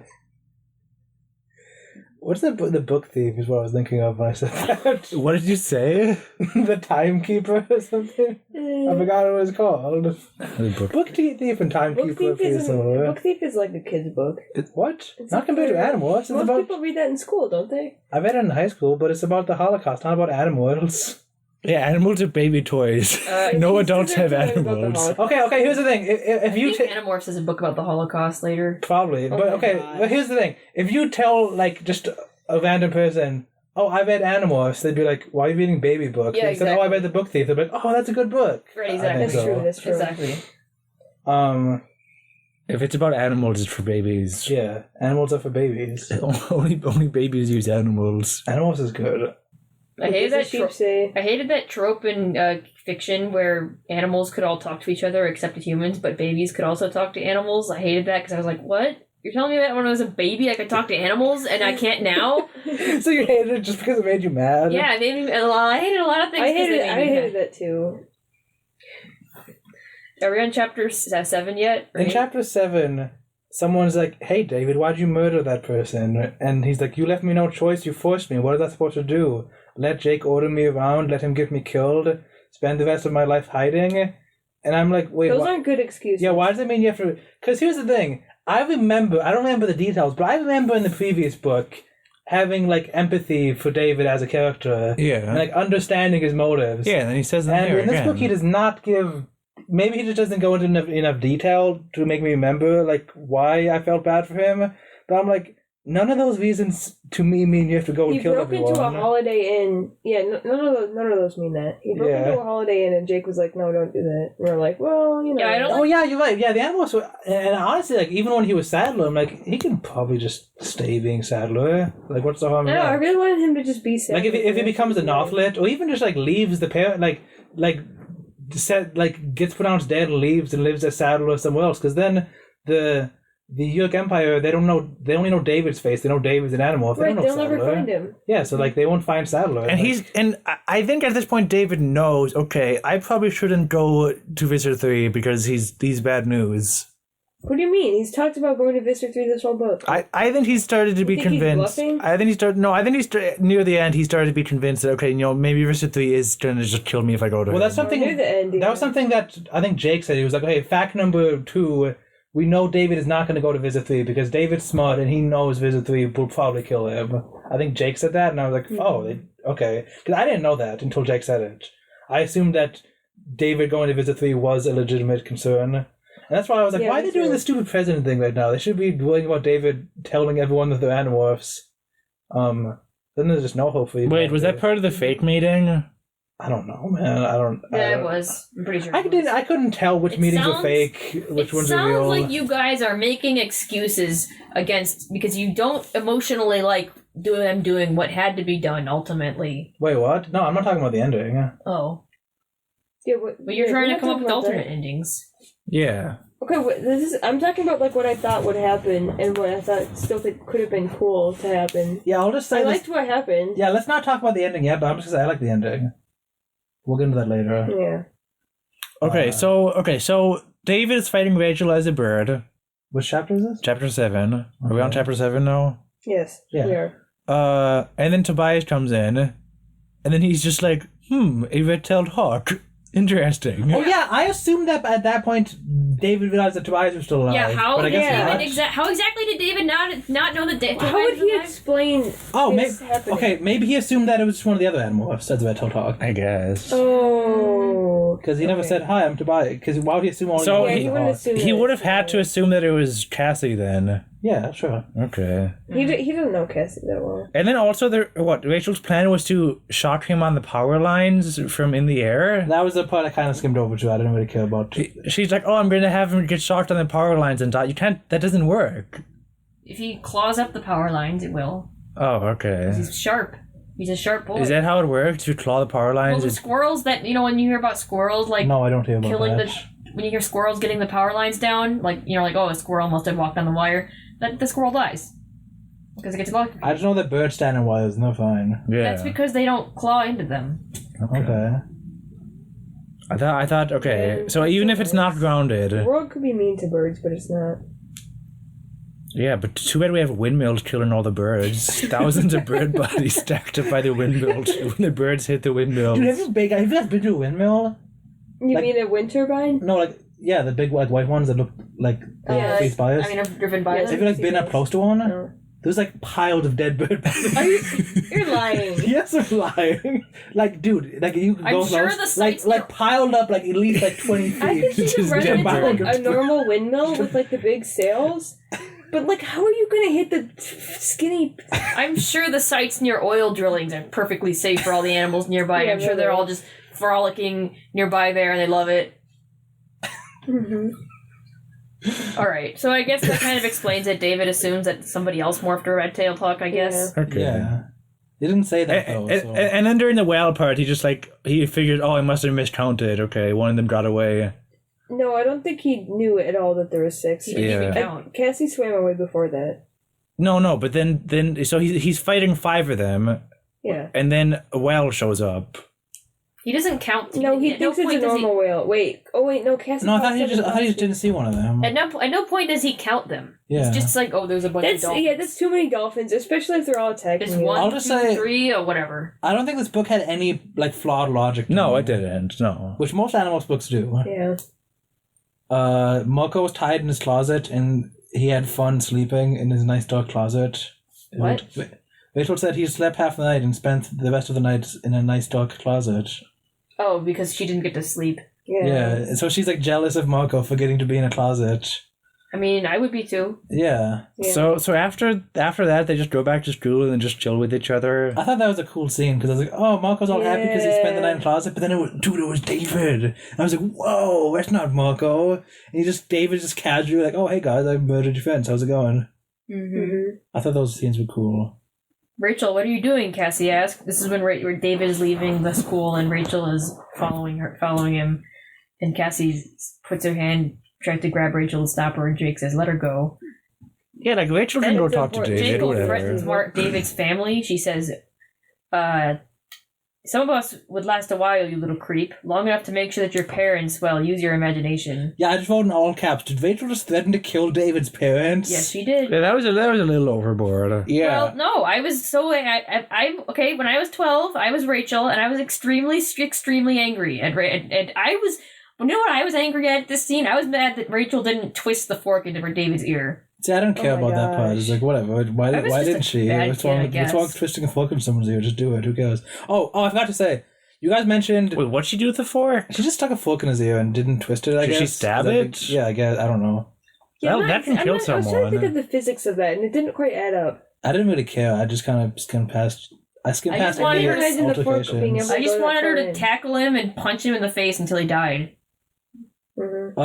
What's the book thief is what I was thinking of when I said that. What did you say? The Timekeeper or something? I forgot what it was called. The book. Book thief and Timekeeper Book feel similar. Book Thief is like a kid's book. What? It's Not compared to for- animals. It's Most about. people read that in school, don't they? I read it in high school, but it's about the Holocaust, not about animals. Yeah, animals are baby toys. No adults have animals. Okay, here's the thing. If you Animorphs is a book about the Holocaust later. Probably, but okay, but here's the thing. If you tell, like, just a random person, oh, I read Animorphs, they'd be like, why are you reading baby books? Yeah, If you said, oh, I read The Book Thief, they'd be like, oh, that's a good book. Right, exactly. That's true. Exactly. If it's about animals, it's for babies. Yeah, animals are for babies. Only babies use animals. Animals is good. I hated that trope in fiction where animals could all talk to each other except to humans, but babies could also talk to animals. I hated that because I was like, what? You're telling me that when I was a baby I could talk to animals and I can't now? So you hated it just because it made you mad? Yeah, it made me. I hated a lot of things. I hated that too. Are we on chapter 7 yet? In chapter 7, someone's like, hey, David, why'd you murder that person? And he's like, you left me no choice, you forced me. What is I supposed to do? Let Jake order me around, let him get me killed, spend the rest of my life hiding? And I'm like, wait, those aren't good excuses. Yeah, why does that mean you have to... Because here's the thing. I don't remember the details, but I remember in the previous book having, like, empathy for David as a character. Yeah. And, like, understanding his motives. Yeah, and then he says that And here in this again. book, he does not give... Maybe he just doesn't go into enough detail to make me remember, like, why I felt bad for him. But I'm like, none of those reasons to me mean you have to go and kill everyone. He broke into a Holiday Inn. Yeah, none of those mean that. He broke into a Holiday Inn and Jake was like, no, don't do that. And we're like, well, you know. Yeah, I don't Oh, yeah, you're right. Yeah, the animals were... And honestly, like, even when he was Saddler, I'm like, he can probably just stay being Saddler. Like, what's the harm in No, that? I really wanted him to just be Saddler. Like, if he becomes a Northlet, or even just, like, leaves the parent... gets pronounced dead and leaves and lives as Saddler or somewhere else, because then the York Empire, they only know David's face. They know David's an animal. They don't know they'll Saddler. never find him. Yeah, so like they won't find Saddler. And I think at this point David knows, okay, I probably shouldn't go to Visitor 3 because he's bad news. What do you mean? He's talked about going to Visitor 3 this whole book. I think he started to be convinced. Near the end he started to be convinced that, okay, maybe Visitor 3 is going to just kill me if I go to him. That's something. Near the end, that was something that I think Jake said. He was like, okay, fact number 2. We know David is not going to go to Visit 3 because David's smart and he knows Visit 3 will probably kill him. I think Jake said that, and I was like, okay. Because I didn't know that until Jake said it. I assumed that David going to Visit 3 was a legitimate concern. And that's why I was like, why are they doing this stupid president thing right now? They should be worrying about David telling everyone that they're Animorphs. Then there's just no hope for you. Wait, was that part of the fake meeting? I don't know, man. It was. I'm pretty sure. I couldn't tell which meetings were fake, which ones are real. It sounds like you guys are making excuses because you don't emotionally like doing what had to be done ultimately. Wait, what? No, I'm not talking about the ending. Oh. Yeah, but you're trying to come up with alternate endings. Yeah. Okay, I'm talking about like what I thought would happen and what I thought still could have been cool to happen. Yeah, I'll just say I liked what happened. Yeah, let's not talk about the ending yet, but I'm just gonna say I like the ending. We'll get into that later. Yeah. Okay, so David is fighting Rachel as a bird. Which chapter is this? Chapter 7. Are we on chapter 7 now? Yes. Yeah. We are. And then Tobias comes in, and then he's just like, a red-tailed hawk. Interesting. Oh yeah, I assumed that at that point David realized that Tobias was still alive. Yeah, how exactly did David not know that Tobias How would he explain this happening? Maybe he assumed that it was just one of the other animals. That's a red-tailed hawk. I guess. Oh. Because he never said, hi, I'm Tobias. Because why would he assume all So he would have had to assume that it was Cassie then. Yeah, sure. Okay. He didn't know Cassie that well. And then also, Rachel's plan was to shock him on the power lines from in the air? That was the part I kind of skimmed over to. I didn't really care about. She's like, I'm going to have him get shocked on the power lines and die. You can't, that doesn't work. If he claws up the power lines, it will. Oh, okay. He's sharp. He's a sharp boy. Is that how it works? You claw the power lines? Well, the squirrels that, when you hear about squirrels, like... No, I don't hear about killing that. When you hear squirrels getting the power lines down, like, a squirrel must have walked on the wire, that the squirrel dies. Because it gets electrocuted. I just know that birds stand in wires and they're fine. Yeah. That's because they don't claw into them. Okay. I thought, okay. So even if it's not grounded... The world could be mean to birds, but it's not. Yeah, but too bad we have windmills killing all the birds. Thousands of bird bodies stacked up by the windmills when the birds hit the windmills. Dude, have you guys been to a windmill? You mean a wind turbine? No, the big white ones that look like face bias. I've driven by Have you been up close to one? No. There was like piles of dead bird bodies. You're lying. Yes, I'm lying. Like, dude, like you could I'm go sure close, the sites like piled up like at least like 20 feet. I could see them Just running dead into like birds. a normal windmill with like the big sails. But like, how are you gonna hit the skinny? I'm sure the sites near oil drillings are perfectly safe for all the animals nearby. Yeah, I'm sure they're really. all just frolicking nearby there and they love it. Mm-hmm. Alright, so I guess that kind of explains it. David assumes that somebody else morphed a red tail puck, I guess. Okay. Yeah. They didn't say that though. So. And then during the whale part, he just like he figured, oh, I must have miscounted. Okay, one of them got away. No, I don't think he knew at all that there was 6. He didn't even Yeah. count. Cassie swam away before that. No, but then so he's fighting 5 of them, Yeah. and then a whale shows up. He doesn't count. No, he at no thinks it's point a does normal whale. Wait. Oh wait, no, Cassie. No, I thought passed he just didn't see one of them. At no point does he count them. Yeah. It's just like, oh, there's a bunch That's of dolphins. yeah, that's too many dolphins, especially if they're all attacking There's you. 1, I'll 2, just say- 3, or whatever. I don't think this book had any like flawed logic. to No, it it didn't. No. Which most Animorphs books do. Yeah. Moko was tied in his closet and he had fun sleeping in his nice dark closet. What? Rachel said he slept half the night and spent the rest of the night in a nice dark closet. Oh, because she didn't get to sleep. Yeah, and so she's like jealous of Moko for getting to be in a closet. I mean, I would be too. Yeah. Yeah. So after that, they just go back to school and then just chill with each other. I thought that was a cool scene because I was like, oh, Moko's all happy because he spent the night in the closet, but then it was David. And I was like, whoa, that's not Moko. And David just casually like, oh, hey guys, I murdered your friends. How's it going? Mm-hmm. I thought those scenes were cool. Rachel, what are you doing? Cassie asked. This is when where David is leaving the school and Rachel is following him, and Cassie puts her hand, tries to grab Rachel and stop her, and Jake says, "Let her go." Yeah, like Rachel can go it's talk to important. David. Jake Whatever. threatens David's family. She says, "Some of us would last a while, you little creep, long enough to make sure that your parents, well, use your imagination." Yeah, I just wrote in all caps. Did Rachel just threaten to kill David's parents? Yes, she did. Yeah, that was a little overboard. Yeah. Well, no, I was so I okay. When I was 12, I was Rachel, and I was extremely angry, and I was. You know what I was angry at this scene? I was mad that Rachel didn't twist the fork into David's ear. See, I don't care Oh my about that part. gosh. It's like, whatever. Why I was just didn't a she? bad What's kid, wrong I with guess. twisting a fork in someone's ear? Just do it. Who cares? Oh, I forgot to say. You guys mentioned... Wait, what'd she do with the fork? She just stuck a fork in his ear and didn't twist it, I Did guess. she stab Is that it? big- Yeah, I guess. I don't know. Yeah, That can kill I was trying to someone. think of the physics of that, and it didn't quite add up. I didn't really care. I just kind of skimmed past... I skimmed I past just wanted any her to imagine the fork being altercations. able- I just go that wanted her far to in. tackle him and punch him in the face until he died. Mm-hmm.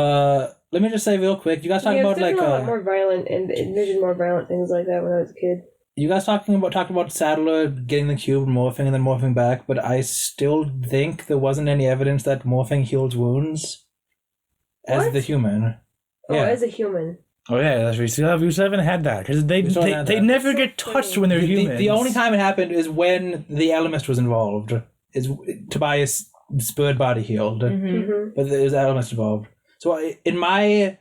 Let me just say real quick. You guys talking Yeah, it was about, like... definitely a lot more violent, and envisioned more violent things like that when I was a kid. You guys talked about Sadler getting the cube and morphing and then morphing back, but I still think there wasn't any evidence that morphing heals wounds as What? the human. Oh, Yeah. as a human. Oh yeah, we still haven't had that because they We still haven't had they that. never That's get so touched funny. when they're The humans. only time it happened is when the Elemist was involved. Is Tobias' bird body healed, Mm-hmm. Mm-hmm. but there's Elemist involved. So in my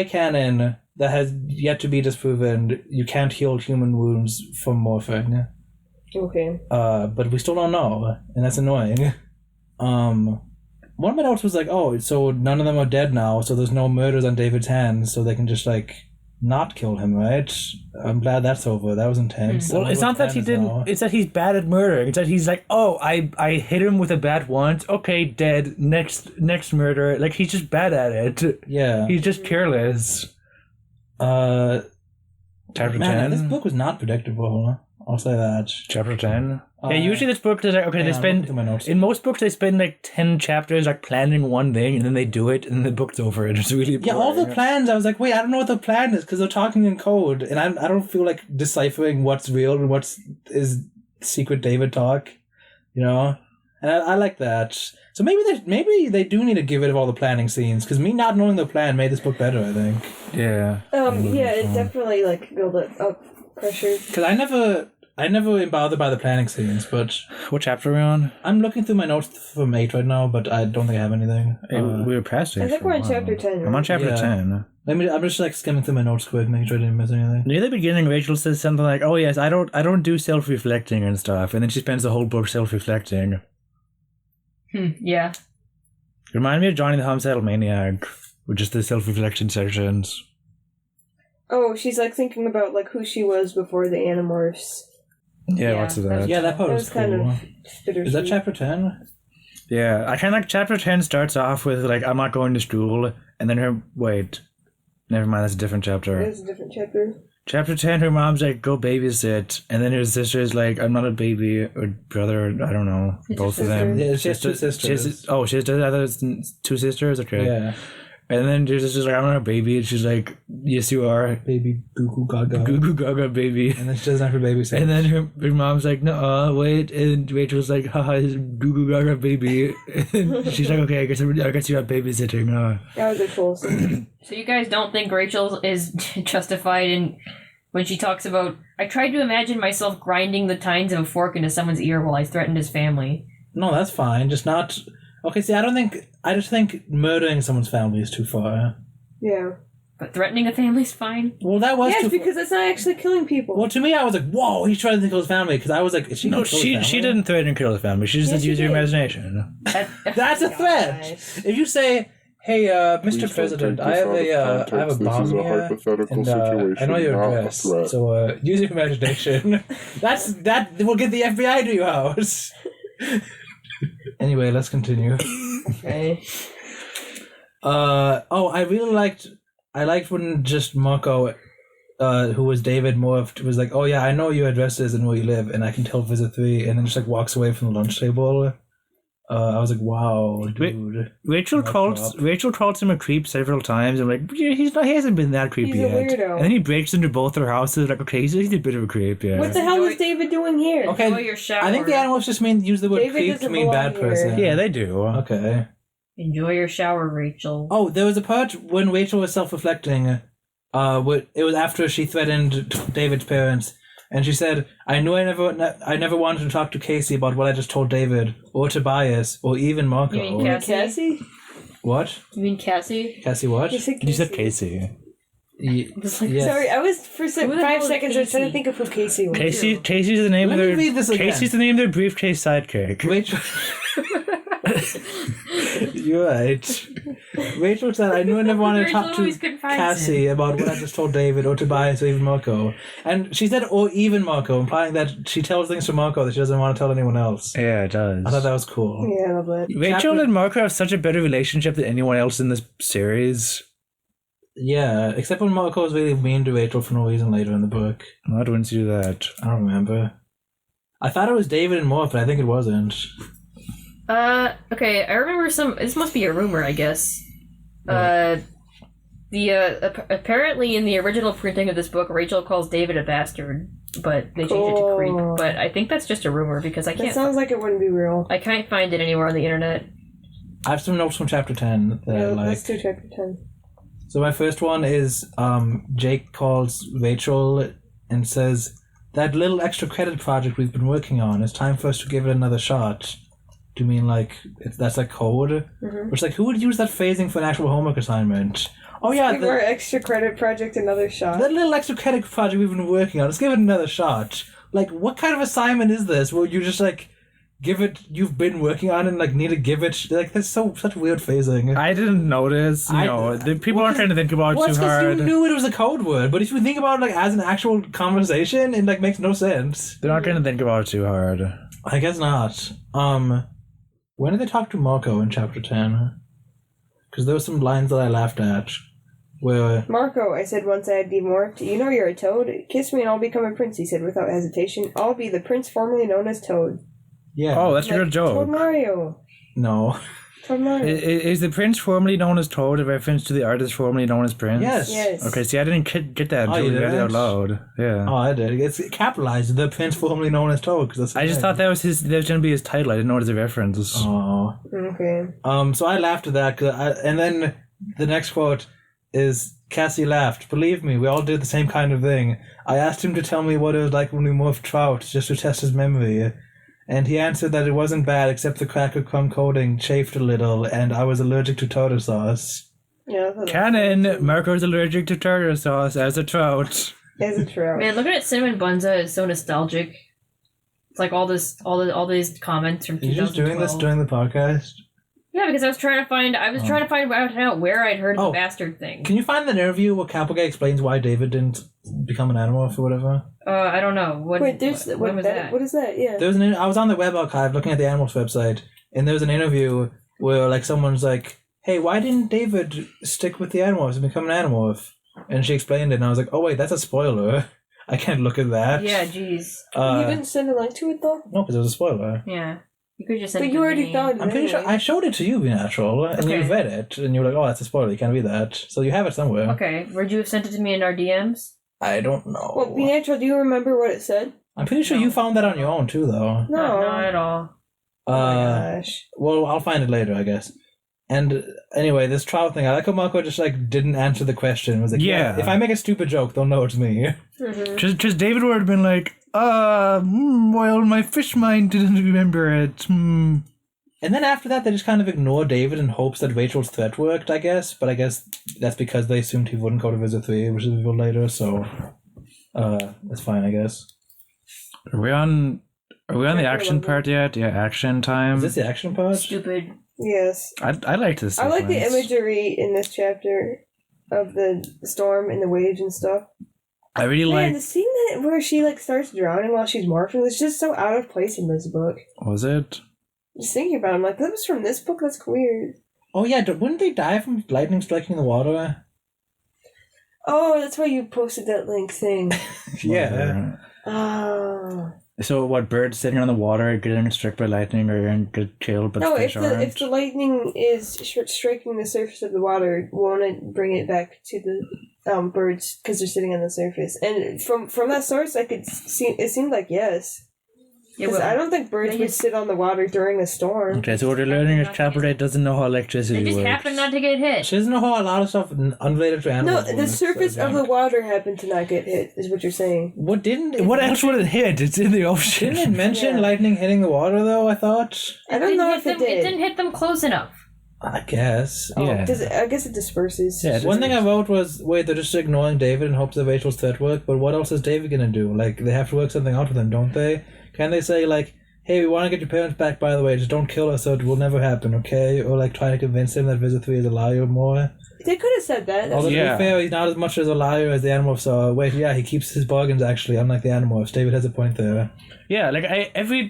canon, that has yet to be disproven. You can't heal human wounds from morphing. Okay. But we still don't know, and that's annoying. One of my notes was like, oh, so none of them are dead now, so there's no murders on David's hands, so they can just like not kill him, right? I'm glad that's over. That was intense. I Well, wonder it's what not the that he plan is didn't. now. It's that he's bad at murdering. It's that he's like, oh, I hit him with a bat once. Okay, dead. Next murder. Like he's just bad at it. Yeah. He's just careless. Chapter Man, 10. this book was not predictable. I'll say that. Chapter 10. Yeah, usually this book is like, okay, hang they on, I'm spend, looking through my notes. in most books they spend like 10 chapters like planning one thing and then they do it and then the book's over. It's really Yeah, all the boring. plans. I was like, wait, I don't know what the plan is because they're talking in code, and I don't feel like deciphering what's real and what's is secret David talk, you know. And I like that. So maybe they do need to get rid of all the planning scenes because me not knowing the plan made this book better. I think Yeah. Yeah, it definitely like build up pressure. because I never am bothered by the planning scenes, but What chapter are we on? I'm looking through my notes from 8 right now, but I don't think I have anything. Hey, we were past it. I think for a we're on while. chapter 10, I'm on right? chapter Yeah. 10. I'm just like skimming through my notes quick, making sure I didn't miss anything. Near the beginning, Rachel says something like, "Oh yes, I don't do self-reflecting and stuff," and then she spends the whole book self-reflecting. Yeah. Remind me of Johnny the Homicidal Maniac, with just the self-reflection sections. Oh, she's like thinking about like who she was before the Animorphs. Yeah, Yeah, lots of that was- that. Yeah, that part That was was kind cool. of bittersweet. Is that chapter 10? Yeah, I kind of like chapter 10 starts off with like, I'm not going to school, and then her, wait, never mind, that's a different chapter. That was a different chapter. Chapter 10, her mom's like, go babysit, and then her sister's like, I'm not a baby, or brother, I don't know, It's both her of them. Yeah, she has two She has- sisters. oh, she has two sisters? Okay. Yeah. And then she's just like, I'm not a baby, and she's like, yes you are. Baby Goo Goo Gaga. Goo goo gaga baby. And then she doesn't have her babysit. And then her mom's like, no, wait. And Rachel's like, haha, it's goo goo gaga baby. And she's like, okay, I guess you have babysitting. That was a cool scene. So you guys don't think Rachel is justified in when she talks about, I tried to imagine myself grinding the tines of a fork into someone's ear while I threatened his family. No, that's fine. Just not... Okay, see, I just think murdering someone's family is too far. Yeah. But threatening a family's fine? Well, that was Yes, too because it's not actually killing people. Well, to me, I was like, whoa, he's trying to kill his family. Because I was like, is she No, gonna kill his family? she didn't threaten to kill the family. She just Yes, said she use your did. imagination. That's a threat! If you say, hey, Mr. Please don't President, take I this have out of a context. This bomb is a here, hypothetical and situation, I know your not a address, threat. so use your imagination. that will get the FBI to your house. Anyway, let's continue. Okay. I liked when just Marco, who was David morphed, was like, oh yeah, I know your addresses and where you live, and I can tell visit 3, and then just like walks away from the lunch table. I was like, wow, dude. Rachel calls him a creep several times. I'm like, yeah, he hasn't been that creepy He's a yet. weirdo. And then he breaks into both their houses. Like, okay, he's a bit of a creep, yeah. What the hell is David doing here? Okay, Enjoy your shower. I think the animals just use the word David creep to doesn't mean bad belong person. here. Yeah, they do. Okay. Enjoy your shower, Rachel. Oh, there was a part when Rachel was self-reflecting. It was after she threatened David's parents, and she said, "I knew I never wanted to talk to Casey about what I just told David, or Tobias, or even Marco." You mean Cassie? What? You mean Cassie? Cassie? What? You said You said Casey. Just like, Yes. Sorry, I was for Who the 5 hell is seconds. I was trying to Casey? think of who Casey was. Casey's the name Let of me their. read this again. Casey's the name of their briefcase sidekick. Rachel. You're right. Rachel said, "I knew I never wanted to Rachel talk always to confides Cassie about what I just told David, or Tobias, or even Marco." And she said, "Or even Marco," implying that she tells things to Marco that she doesn't want to tell anyone else. Yeah, it does. I thought that was cool. Yeah, I love that. Rachel Chapter- and Marco have such a better relationship than anyone else in this series. Yeah, except when Marco was really mean to Rachel for no reason later in the book. Why wouldn't you do that? I don't remember. I thought it was David and Morph, but I think it wasn't. Okay, I remember this must be a rumor, I guess. Apparently in the original printing of this book, Rachel calls David a bastard, but they changed it to creep. Cool. But I think that's just a rumor because I That can't sounds like it wouldn't be real. I can't find it anywhere on the internet. I have some notes from chapter 10 that I Yeah, like. let's do chapter 10. So my first one is Jake calls Rachel and says, "That little extra credit project we've been working on, it's time for us to give it another shot." Do you mean like that's like code? Mhm. Which like who would use that phrasing for an actual homework assignment? Oh yeah, Give our extra credit project another shot. that little extra credit project we've been working on. Let's give it another shot. Like, what kind of assignment is this? Where you just like give it you've been working on and like need to give it like that's such weird phrasing. I didn't notice. The people aren't trying to think about Well, it it's too because hard. you knew it was a code word, but if you think about it like as an actual conversation, it like makes no sense. They're not going to think about it too hard. I guess not. When did they talk to Marco in chapter 10? Because there were some lines that I laughed at where Marco, I said once I had demorphed. You know you're a toad. Kiss me and I'll become a prince, he said without hesitation. I'll be the prince formerly known as Toad. yeah. Oh, that's a Like good Toad joke. Mario. No. Toad Mario. Is the prince formerly known as Toad a reference to the artist formerly known as Prince? Yes. Yes. Okay, see, I didn't get that Oh, until you we read it out didn't? loud. Yeah. Oh, I did. It's capitalized. The prince formerly known as Toad. Because that's I just thought that was going to be his title. I didn't know it was a reference. Oh. Okay. So I laughed at that, and then the next quote is, "Cassie laughed. Believe me, we all did the same kind of thing. I asked him to tell me what it was like when we morphed Trout, just to test his memory. And he answered that it wasn't bad, except the cracker crumb coating chafed a little, and I was allergic to tartar sauce." Yeah, I thought that Canon, Marco's allergic to tartar sauce as a trout. as a trout. Man, looking at Cinnamon Bunza is so nostalgic. It's like all these comments from Are you just doing this 2012. during the podcast? Yeah, because I was trying to find out where I'd heard the Oh. bastard thing. Can you find the interview where Capplegate explains why David didn't become an Animorph or whatever? I don't know. Wait, there's when was that? What is that? Yeah. There was I was on the web archive looking at the Animorphs website, and there was an interview where like someone's like, "Hey, why didn't David stick with the Animorphs and become an Animorph?" And she explained it, and I was like, "Oh wait, that's a spoiler. I can't look at that." Yeah, jeez. You didn't send a link to it though. No, because it was a spoiler. Yeah. You could just send But you already found it. I'm pretty sure I showed it to you, Be Natural, and you Okay. read it, and you were like, "Oh, that's a spoiler. You can't read that." So you have it somewhere. Okay, would you have sent it to me in our DMs? I don't know. Well, Be Natural, do you remember what it said? I'm pretty sure you found that on your own too, though. No. Not at all. Oh my gosh. Well, I'll find it later, I guess. And anyway, this trial thing, I like how Marco just like didn't answer the question. It was like, Yeah. if I make a stupid joke, they'll know it's me. Mm-hmm. Just David would have been like, well, my fish mind didn't remember it. And then after that, they just kind of ignore David in hopes that Rachel's threat worked, I guess. But I guess that's because they assumed he wouldn't go to visit 3, which is revealed later. So that's fine, I guess. Are we on the Chapter action 11. part yet? Yeah, action time. Is this the action part? Stupid. Yes. I like this. I like the sequence. imagery in this chapter of the storm and the waves and stuff. I really Man, like. the scene where she like starts drowning while she's morphing was just so out of place in this book. Was it? Just thinking about it, I'm like, that was from this book? That's weird. Oh yeah, wouldn't they die from lightning striking the water? Oh, that's why you posted that link thing. Yeah. Oh. So what? Birds sitting on the water getting struck by lightning or get killed, but No, fish if the lightning is striking the surface of the water, won't it bring it back to the birds because they're sitting on the surface? And from that source, I could see it seemed like yes. Yeah, Because well, I don't think birds they would just- sit on the water during a storm. Okay, so what you're learning is Chapelgate doesn't know how electricity they just works. happen not to get hit. She doesn't know how a lot of stuff unrelated to No, animals the works, surface so, of the water happened to not get hit, is what you're saying. What didn't? What else would it hit? It's in the ocean. Didn't it mention Yeah. lightning hitting the water though? I thought. I don't know if it It did. didn't hit them close enough. I guess. Yeah. I guess it disperses. Yeah, it One thing I wrote was, wait, they're just ignoring David in hopes that Rachel's threat work, but what else is David gonna do? Like, they have to work something out with him, don't they? Can they say, like, hey, we want to get your parents back, by the way, just don't kill us so it will never happen, okay? Or, like, try to convince him that Visit 3 is a liar more? They could have said that. Although, to Yeah. be fair, he's not as much as a liar as the Animorphs are. Wait, yeah, he keeps his bargains, actually, unlike the Animorphs. David has a point there. Yeah, every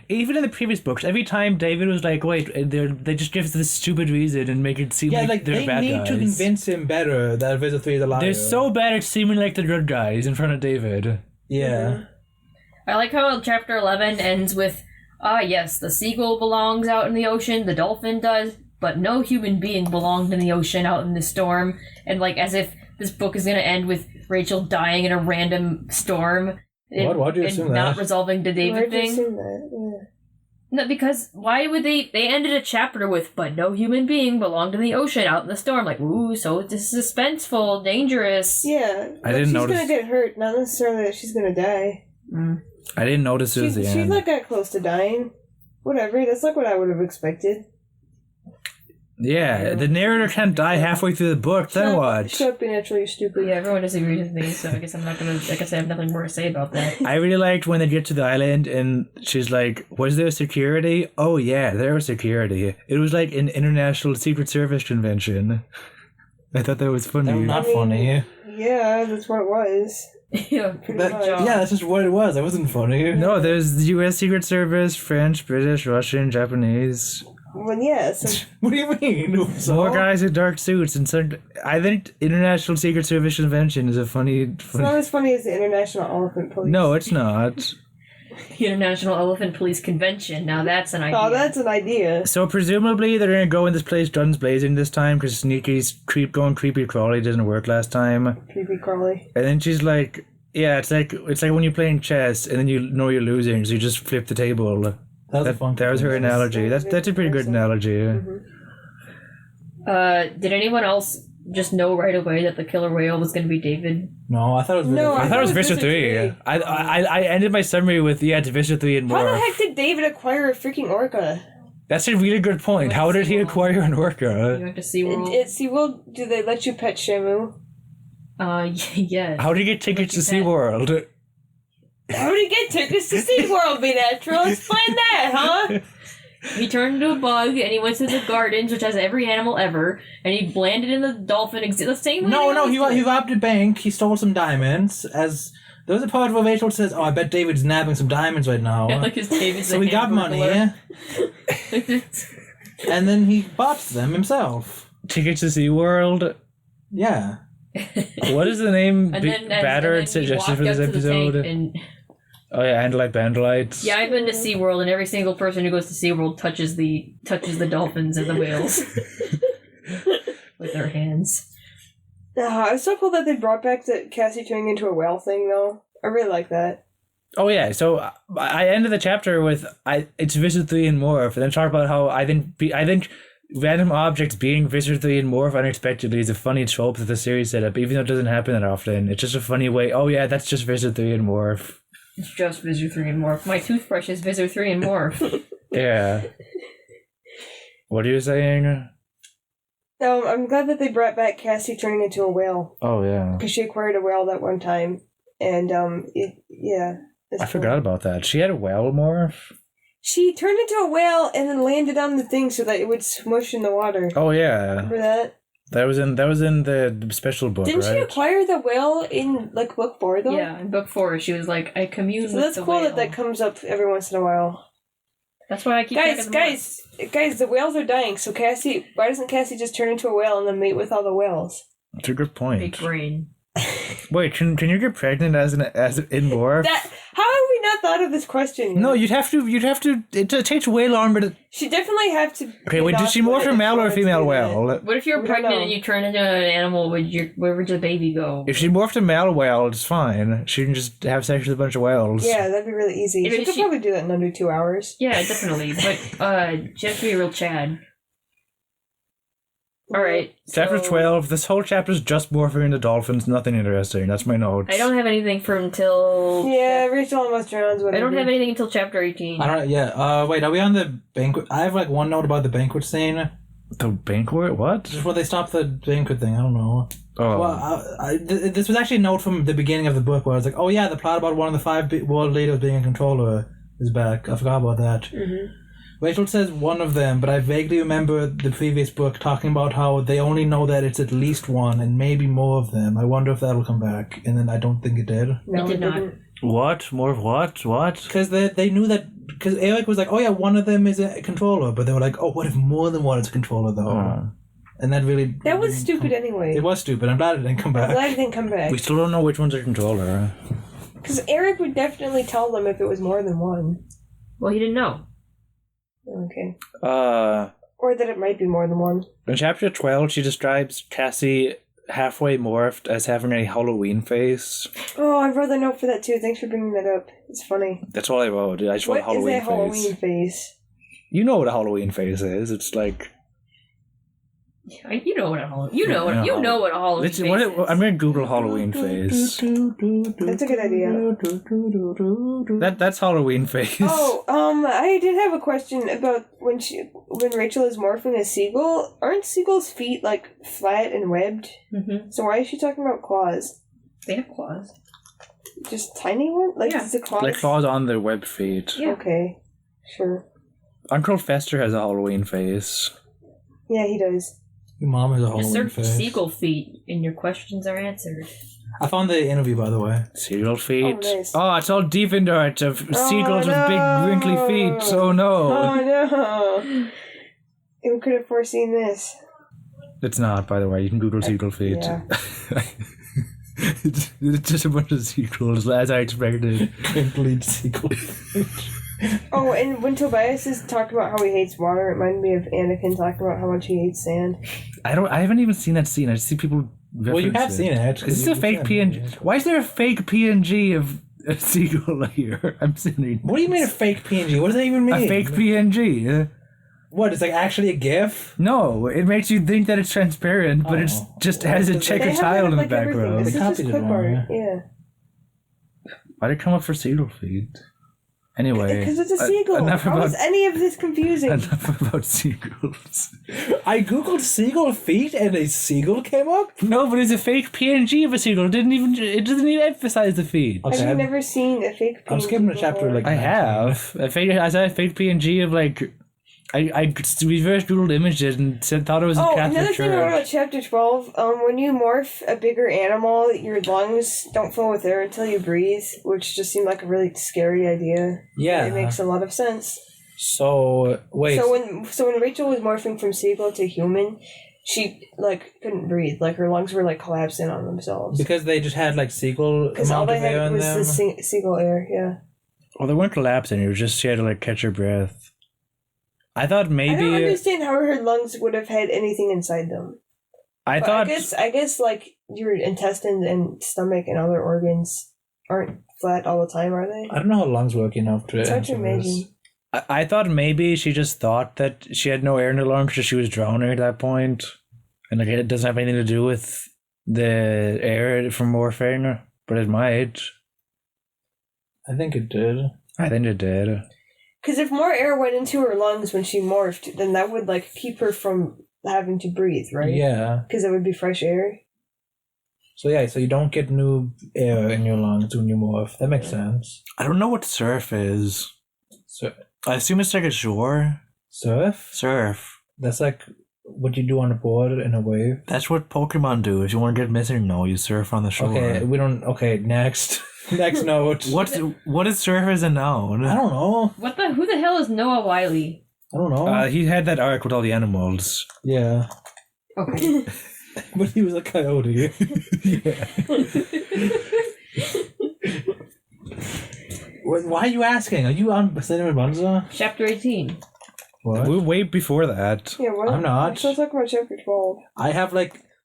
even in the previous books, every time David was like, "Wait," they just give this stupid reason and make it seem Yeah, like like, they're they bad need guys. to convince him better that Visit 3 is a liar. They're so bad at seeming like the good guys in front of David. Yeah. I like how chapter 11 ends with, yes, the seagull belongs out in the ocean, the dolphin does, but no human being belonged in the ocean out in the storm. And, like, as if this book is going to end with Rachel dying in a random storm. What? Why'd you assume and not that? resolving the David Why'd you thing. assume that? Yeah. No, because why would they ended a chapter with, but no human being belonged in the ocean out in the storm. Like, ooh, so this is suspenseful, dangerous. Yeah, I but didn't she's notice- gonna get hurt, not necessarily that she's gonna die. I didn't notice it was the She's end. not that close to dying. Whatever, that's like what I would have expected. Yeah, the narrator can't die halfway through the book. Then what? Shut up, Be Natural, you stupid. Yeah, everyone disagrees with me, so I guess I'm not gonna. I guess I have nothing more to say about that. I really liked when they get to the island and she's like, "Was there security?" Oh yeah, there was security. It was like an international Secret Service convention. I thought that was funny. That was not funny. Yeah, that's what it was. Yeah, pretty That, much. yeah, that's just what it was. That wasn't funny. No, there's the U.S. Secret Service, French, British, Russian, Japanese. Well, yeah, so What do you mean? So? More guys in dark suits and some. I think International Secret Service convention is a funny. it's not as funny as the International Elephant Police. No, it's not. The International Elephant Police Convention. Now that's an idea. Oh, that's an idea. So presumably they're gonna go in this place guns blazing this time because Sneaky's going creepy crawly didn't work last time. Creepy crawly. And then she's like, "Yeah, it's like when you're playing chess and then you know you're losing, so you just flip the table." That That was her analogy. That's a pretty good analogy. Did anyone else just know right away that the killer whale was going to be David? No, I thought it was. No, I thought it was Visit Vista 3. 3. I ended my summary with it's Vista 3 and How the more. heck did David acquire a freaking orca? That's a really good point. How did he acquire an You orca? went to SeaWorld? At SeaWorld, do they let you pet Shamu? Yeah. How did he get tickets to Look at that. SeaWorld? How did he get tickets to SeaWorld, Be Natural? Explain that, huh? He turned into a bug, and he went to the gardens, which has every animal ever, and he landed in the dolphin the same way. No, he robbed a bank. He stole some diamonds. As there was a part where Rachel says, "Oh, I bet David's nabbing some diamonds right now." Yeah, like his David's so he got money, and then he bought them himself. Tickets to SeaWorld. Yeah. What is the name? And then, Battered suggested for this episode. Oh yeah, Andalite Bandolites. Yeah, I've been to SeaWorld, and every single person who goes to SeaWorld touches the dolphins and the whales with their hands. I was so cool that they brought back the Cassie turning into a whale thing, though. I really like that. Oh yeah, so I ended the chapter with it's Visit 3 and Morph, and then talk about how I think random objects being Visit 3 and Morph unexpectedly is a funny trope that the series set up, even though it doesn't happen that often. It's just a funny way. Oh yeah, that's just Visit 3 and Morph. It's just Visit 3 and Morph. My toothbrush is Visit 3 and Morph. Yeah. What are you saying? I'm glad that they brought back Cassie turning into a whale. Oh yeah. Because she acquired a whale that one time. And, I forgot about that. She had a whale morph? She turned into a whale and then landed on the thing so that it would smush in the water. Oh yeah. Remember that? That was in the special book, Didn't right? she acquire the whale in, like, book 4, though? Yeah, in book 4, she was like, I commune with the whale. So that's cool that comes up every once in a while. That's why I keep Guys, the whales are dying, so why doesn't Cassie just turn into a whale and then mate with all the whales? That's a good point. Big brain. Wait, can you get pregnant as in Morph? How have we not thought of this question yet? No, you'd have to. It takes way longer. She definitely have to. Okay, wait, did she morph from male or female whale? What if you're pregnant and you turn into an animal? Where would your baby go? If she morphed a male whale, it's fine. She can just have sex with a bunch of whales. Yeah, that'd be really easy. She could probably do that in under 2 hours. Yeah, definitely. But she has to be a real Chad. Alright. Chapter 12. This whole chapter is just morphing into dolphins. Nothing interesting. That's my notes. I don't have anything from until... Yeah, Rachel almost drowns. Whatever. I don't have anything until chapter 18. I don't. Yeah. Wait. Are we on the banquet? I have like one note about the banquet scene. The banquet? What? Just where they stopped the banquet thing. I don't know. Oh. Well, this was actually a note from the beginning of the book where I was like, oh yeah, the plot about one of the 5 world leaders being a controller is back. I forgot about that. Mm-hmm. Rachel says one of them, but I vaguely remember the previous book talking about how they only know that it's at least one and maybe more of them. I wonder if that'll come back. And then I don't think it did. No, it did not. What? More of what? What? Because they knew that... Because Eric was like, oh yeah, one of them is a controller. But they were like, oh, what if more than one is a controller, though? And that really... That was stupid anyway. It was stupid. I'm glad it didn't come back. I'm glad it didn't come back. We still don't know which one's a controller. Because Eric would definitely tell them if it was more than one. Well, he didn't know. Okay. Or that it might be more than one. In chapter 12, she describes Cassie halfway morphed as having a Halloween face. Oh, I wrote a note for that too. Thanks for bringing that up. It's funny. That's all I wrote. I just wrote Halloween face. What is a Halloween face? You know what a Halloween face is. It's like... You know what a Halloween... You know what a Halloween face is. I'm going to Google Halloween face. That's a good idea. That's Halloween face. Oh, I did have a question about when Rachel is morphing a seagull. Aren't seagulls' feet, like, flat and webbed? Mm-hmm. So why is she talking about claws? They have claws. Just tiny one? Like, is it claws? Like claws on their webbed feet. Yeah. Okay. Sure. Uncle Fester has a Halloween face. Yeah, he does. Your mom has a Halloween Search face. seagull feet and your questions are answered. I found the interview, by the way. Seagull feet. Oh, nice. Oh, it's all deep into it of seagulls with big wrinkly feet. Oh no. Oh no. Who could have foreseen this? It's not, by the way. You can Google seagull feet. Yeah. It's just a bunch of seagulls, as I expected. Wrinkly seagull. Oh, and when Tobias is talking about how he hates water, it reminded me of Anakin talking about how much he hates sand. I haven't even seen that scene. I just see people reference Well, you have seen it. Is this a fake PNG? Why is there a fake PNG of a seagull here? I'm sitting. What do you mean a fake PNG? What does that even mean? A fake PNG? What, it's like actually a GIF? No, it makes you think that it's transparent, but it's just has a checker tile in the background. This is just clip art. Yeah. Why'd it come up for seagull feet? Anyway, because it's a seagull. How is any of this confusing? Enough about seagulls. I googled seagull feet and a seagull came up? No, but it's a fake PNG of a seagull. It doesn't even emphasize the feet. Okay, have you never seen a fake PNG? I'm skipping a chapter like I have. I saw a fake PNG of like we first Googled images and thought it was a Oh, Catholic another thing about church. Chapter 12, when you morph a bigger animal, your lungs don't fill with air until you breathe, which just seemed like a really scary idea. Yeah. It makes a lot of sense. So wait. So when Rachel was morphing from seagull to human, she couldn't breathe. Like her lungs were collapsing on themselves. Because they just had sequel Because all amount they of air had in was them. the seagull air, yeah. Well, they weren't collapsing. It was just she had to catch her breath. I thought I don't maybe. understand how her lungs would have had anything inside them. I But thought. I guess your intestines and stomach and other organs aren't flat all the time, are they? I don't know how lungs work enough to It's hard to answer this. imagine. I thought maybe she just thought that she had no air in her lungs because she was drowning at that point, and it doesn't have anything to do with the air from morphing, but it might. I think it did. I think it did. Because if more air went into her lungs when she morphed, then that would keep her from having to breathe, right? Yeah. Because it would be fresh air. So you don't get new air in your lungs when you morph. That makes sense. I don't know what surf is. So I assume it's like a shore. surf? Surf. That's what you do on a board in a wave. That's what Pokemon do. If you want to get missing, no, you surf on the shore. Okay, we don't. Okay, next. Next note. What is surf as a noun? I don't know. Who the hell is Noah Wiley? I don't know. He had that arc with all the animals. Yeah. Okay. But he was a coyote. Yeah. Why are you asking? Are you on Cinnamon Bunza? Chapter 18. What? We're way before that. Yeah, what? I'm not. We're still talking about chapter 12. I have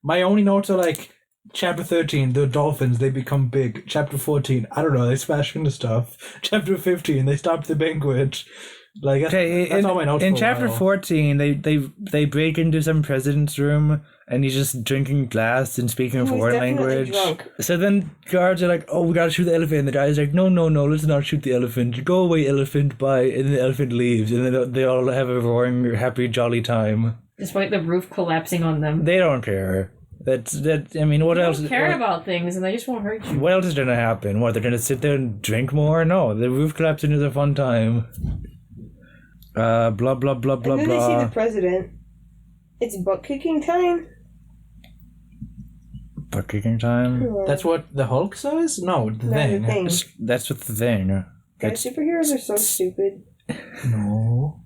my only notes are Chapter 13, the dolphins, they become big. Chapter 14, I don't know, they smash into stuff. Chapter 15, they stop the banquet. That's all my notes in for a chapter while. 14, they break into some president's room and he's just drinking glass and speaking a He was foreign definitely language. drunk. So then guards are like, "Oh, we gotta shoot the elephant." And the guy's like, "No, let's not shoot the elephant. Go away, elephant." Bye. And then the elephant leaves, and then they all have a roaring, happy, jolly time. Despite the roof collapsing on them. They don't care. I mean, what They else? don't care about things and they just won't hurt you. What else is gonna happen? What, they're gonna sit there and drink more? No, the roof collapsing is a fun time. Blah blah blah blah And then they see blah. the president. It's butt kicking time? Butt kicking time. That's what the Hulk says? No, the No, thing. the thing. That's what the thing. Guys, That's superheroes are so stupid. No.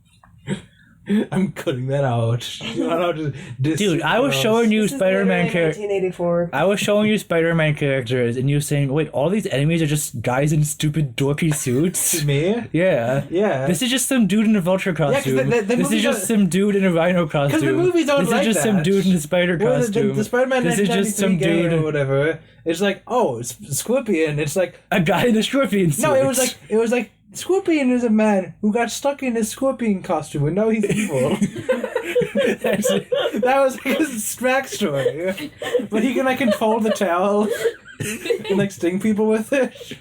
I'm cutting that out. You're not allowed to diss Dude, I was superheroes. showing you This is Spider-Man literally characters. 1984. I was showing you Spider-Man characters, and you were saying, "Wait, all these enemies are just guys in stupid dorky suits." Me? Yeah. Yeah. This is just some dude in a vulture costume. the This is movies just are- some dude in a rhino costume. the movies don't This like is just that. some dude in a spider Well, costume. the Spider-Man This is just some 1993 game dude, or whatever. It's it's Scorpion. It's a guy in a scorpion suit. no, it was like Scorpion is a man who got stuck in his scorpion costume and now he's evil. That was his backstory. But he can control the towel and sting people with it.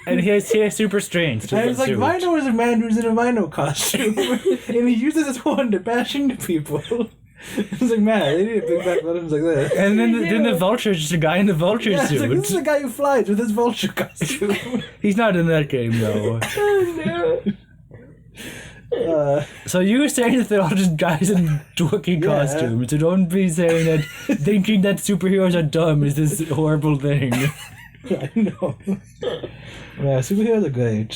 and he has super strength. And it's Rhino is a man who's in a rhino costume and he uses his horn to bash into people. It's man, they need big back buttons like this. And then the vulture is just a guy in the vulture Yeah, it's suit. this is a guy who flies with his vulture costume. He's not in that game though. Oh no. So you were saying that they're all just guys in dorky Yeah. costumes. So don't be saying that thinking that superheroes are dumb is this horrible thing. I know. Yeah, superheroes are great.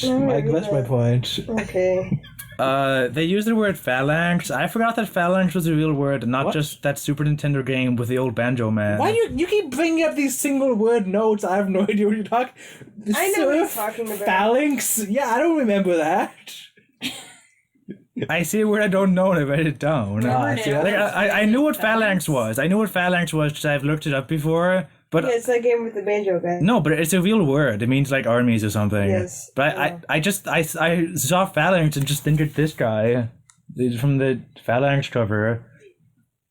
That's my point. Okay. They use the word phalanx. I forgot that phalanx was a real word, and not What? just that Super Nintendo game with the old banjo man. Why you keep bringing up these single word notes? I have no idea what you're talking. I know what you're talking about. Phalanx? Yeah, I don't remember that. I see a word I don't know and I write it down. see, Like, I knew what phalanx was. I knew what phalanx was because I've looked it up before. But Yeah, it's that game with the banjo guy. no, but it's a real word. It means like armies or something. Yes, But I saw phalanx and just think it's this guy from the phalanx cover.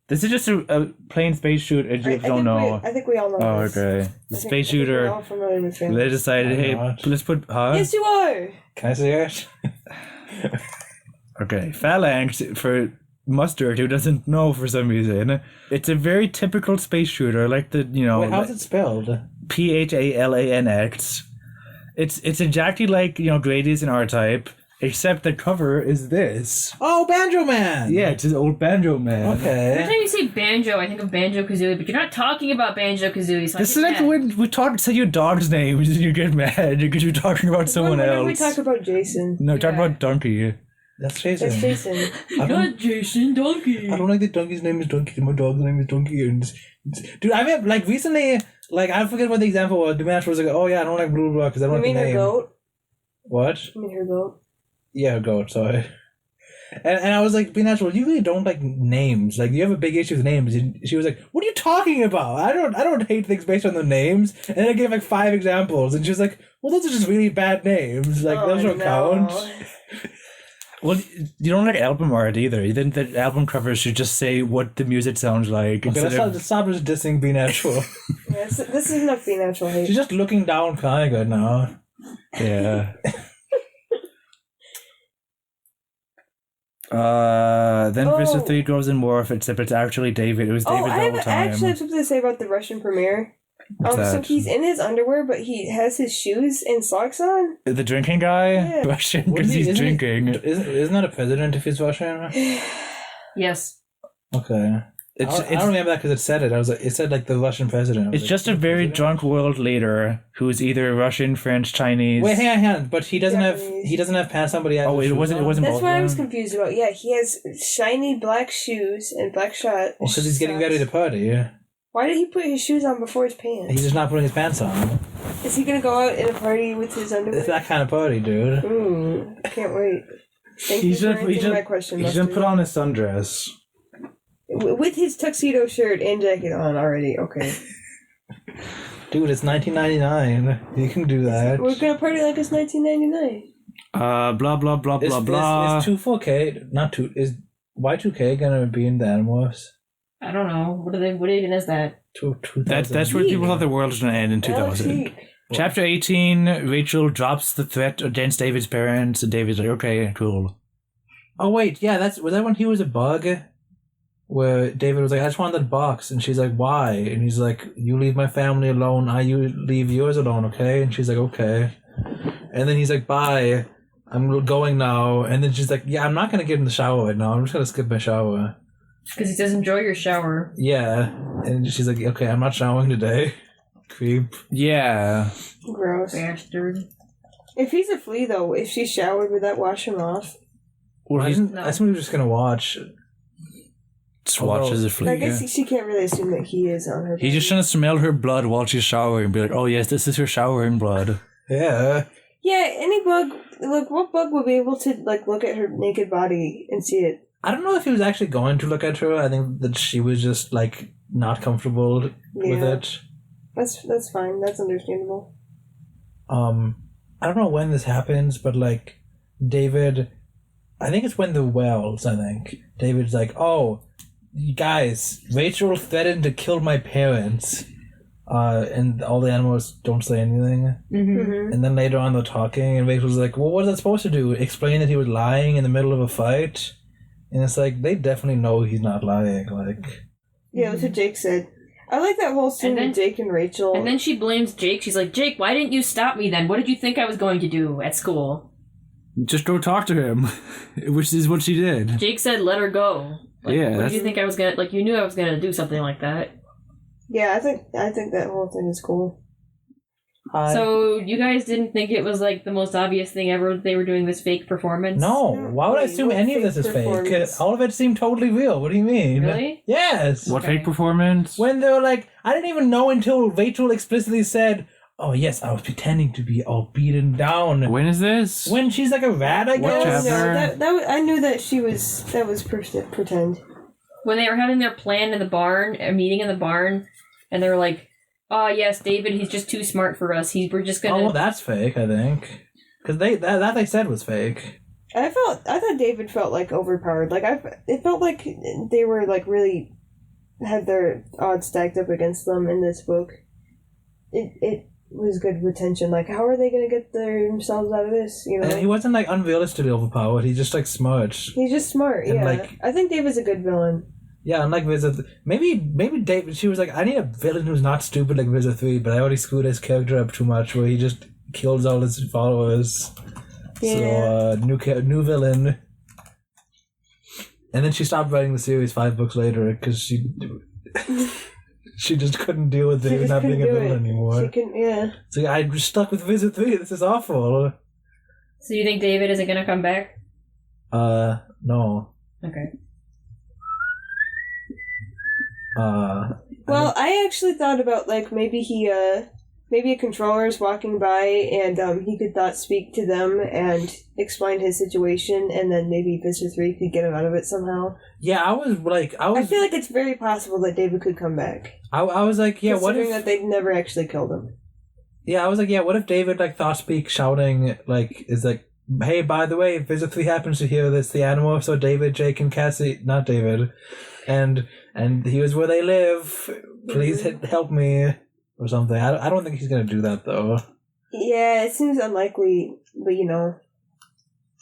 This is just a plain space shooter. You don't know. I think we all know Oh, this. okay. The I think- space I think we're shooter. all familiar with him. They decided, I'm hey, not. let's put. Huh? Yes, you are. Can I see it? Okay, phalanx for mustard who doesn't know for some reason. It's a very typical space shooter, like the Wait, how's it spelled? PHALANX. It's exactly like Gradius and R-Type, except the cover is this. Oh, Banjo Man! Yeah, it's his old Banjo Man. Every Okay. time you say banjo, I think of Banjo Kazooie, but you're not talking about Banjo Kazooie. So This is like when we say your dog's name and you get mad because you're talking about someone Whenever else. we talk about Jason. No, talk Yeah. about Donkey. That's Jason. That's Jason. I don't, Jason Donkey. I don't like the donkey's name is Donkey. My dog's name is Donkey. And dude, I mean, like recently, like I forget what the example was. The match was like, oh yeah, I don't like blah blah because I don't You like mean the her name. goat? What? You mean her goat? Yeah, her goat. Sorry. And I was like, be natural. You really don't like names. Like you have a big issue with names. And she was like, what are you talking about? I don't hate things based on the names. And then I gave like 5 examples, and she was like, well, those are just really bad names. Like those don't count. Well, you don't like album art either. You think that album covers should just say what the music sounds like Okay, instead of... let's stop just dissing Be Natural. Yes, this is enough being natural hate. She's just looking down kind of good now. Yeah. Then Mr. 3 goes in morph, except it's actually David. It was Oh, David I the have whole time. actually have something to say about the Russian premiere. What's So that? he's in his underwear, but he has his shoes and socks on. The drinking guy? Yeah. Russian Wouldn't because he- he's isn't he- drinking. Isn't that a president if he's Russian? Yes. Okay. I don't remember that because it said it. I was like, it said like the Russian president. I was It's like, just a very drunk world leader who's either Russian, French, Chinese. Wait, hang on. But he doesn't Japanese. have pants on. But he has. Oh, his it shoes wasn't. It on? wasn't. That's both what I of was them? confused about. Yeah, he has shiny black shoes and black shot. Well, because he's getting ready to party. Yeah. Why did he put his shoes on before his pants? He's just not putting his pants on. Is he gonna go out in a party with his underwear? It's that kind of party, dude. Can't wait. Thank He's you just, for he's answering just, my question. he's just Mustard. put on his sundress. With his tuxedo shirt and jacket on already. Okay, Dude, it's 1999. You can do that. we're gonna party like it's 1999. Blah blah blah blah blah. Is 24K not two? Is Y2K gonna be in the Animorphs? I don't know. What even is that? 2000. That's where people thought the world was going to end in 2000. Alex, Chapter 18, Rachel drops the threat against David's parents, and David's like, okay, cool. Oh wait, yeah, was that when he was a bug? Where David was like, I just want that box, and she's like, why? And he's like, you leave my family alone, you leave yours alone, okay? And she's like, okay. And then he's like, bye, I'm going now. And then she's like, yeah, I'm not gonna get in the shower right now. I'm just gonna skip my shower. Because he says enjoy your shower. Yeah, and she's like, okay, I'm not showering today. Creep. Yeah. gross. Bastard. If he's a flea, though, if she showered, would that wash him off? Well, he's No. I assume he was just gonna watch. just watches a I flea. guess she can't really assume that he is on her. He's just trying to smell her blood while she's showering and be like, oh yes, this is her showering blood. Yeah. Yeah, any bug. Look, what bug would be able to look at her naked body and see it? I don't know if he was actually going to look at her. I think that she was just not comfortable with Yeah. it. That's fine. That's understandable. I don't know when this happens, but David, I think it's when the wells. I think David's like, oh, you guys, Rachel threatened to kill my parents, and all the animals don't say anything. Mm-hmm. And then later on they're talking, and Rachel's like, well, what is that supposed to do? Explain that he was lying in the middle of a fight? And it's like, they definitely know he's not lying. Yeah, that's what Jake said. I like that whole scene And then- with Jake and Rachel. And then she blames Jake. She's like, Jake, why didn't you stop me then? What did you think I was going to do at school? Just go talk to him, which is what she did. Jake said, let her go. Yeah, What that's- did you think I was going to... you knew I was going to do something like that. Yeah, I think that whole thing is cool. So, you guys didn't think it was, the most obvious thing ever they were doing this fake performance? No, No, why would I wait, assume what any of fake this is fake? performance? All of it seemed totally real. What do you mean? Really? Yes. What Okay. fake performance? When they were like, I didn't even know until Rachel explicitly said, oh yes, I was pretending to be all beaten down. When is this? When she's like a rat, I What guess. chapter? No, I knew that that was pretend. When they were having their plan in the barn, a meeting in the barn, and they were like, oh, yes, David, he's just too smart for us. We're just going Oh, to... well, that's fake, I think. Because that they said was fake. I thought David felt overpowered. It felt like they were really had their odds stacked up against them in this book. It was good retention. How are they going to get themselves out of this? You know, And he wasn't unrealistically overpowered. He's just smart. he's just smart. and, Yeah, I think David's a good villain. Yeah, unlike Wizard, maybe David. She was like, I need a villain who's not stupid like Wizard 3, but I already screwed his character up too much, where he just kills all his followers. So new villain. And then she stopped writing the series 5 books later because she just couldn't deal with David not being a villain anymore. She couldn't, yeah. So I'm just stuck with Visit 3. This is awful. So you think David isn't gonna come back? No. Okay. Well, I actually thought about, like, maybe maybe a controller is walking by and he could thought speak to them and explain his situation, and then maybe Visitor 3 could get him out of it somehow. Yeah, I feel like it's very possible that David could come back. I was like, yeah, what if... Considering that they've never actually killed him. Yeah, I was like, yeah, what if David, like, thought speak shouting, like, is like, hey, by the way, Visit 3 happens to hear this, the Animorph, so David, Jake, and Cassie... Not David. And here's where they live. Please help me. Or something. I don't think he's gonna do that, though. Yeah, it seems unlikely, but you know.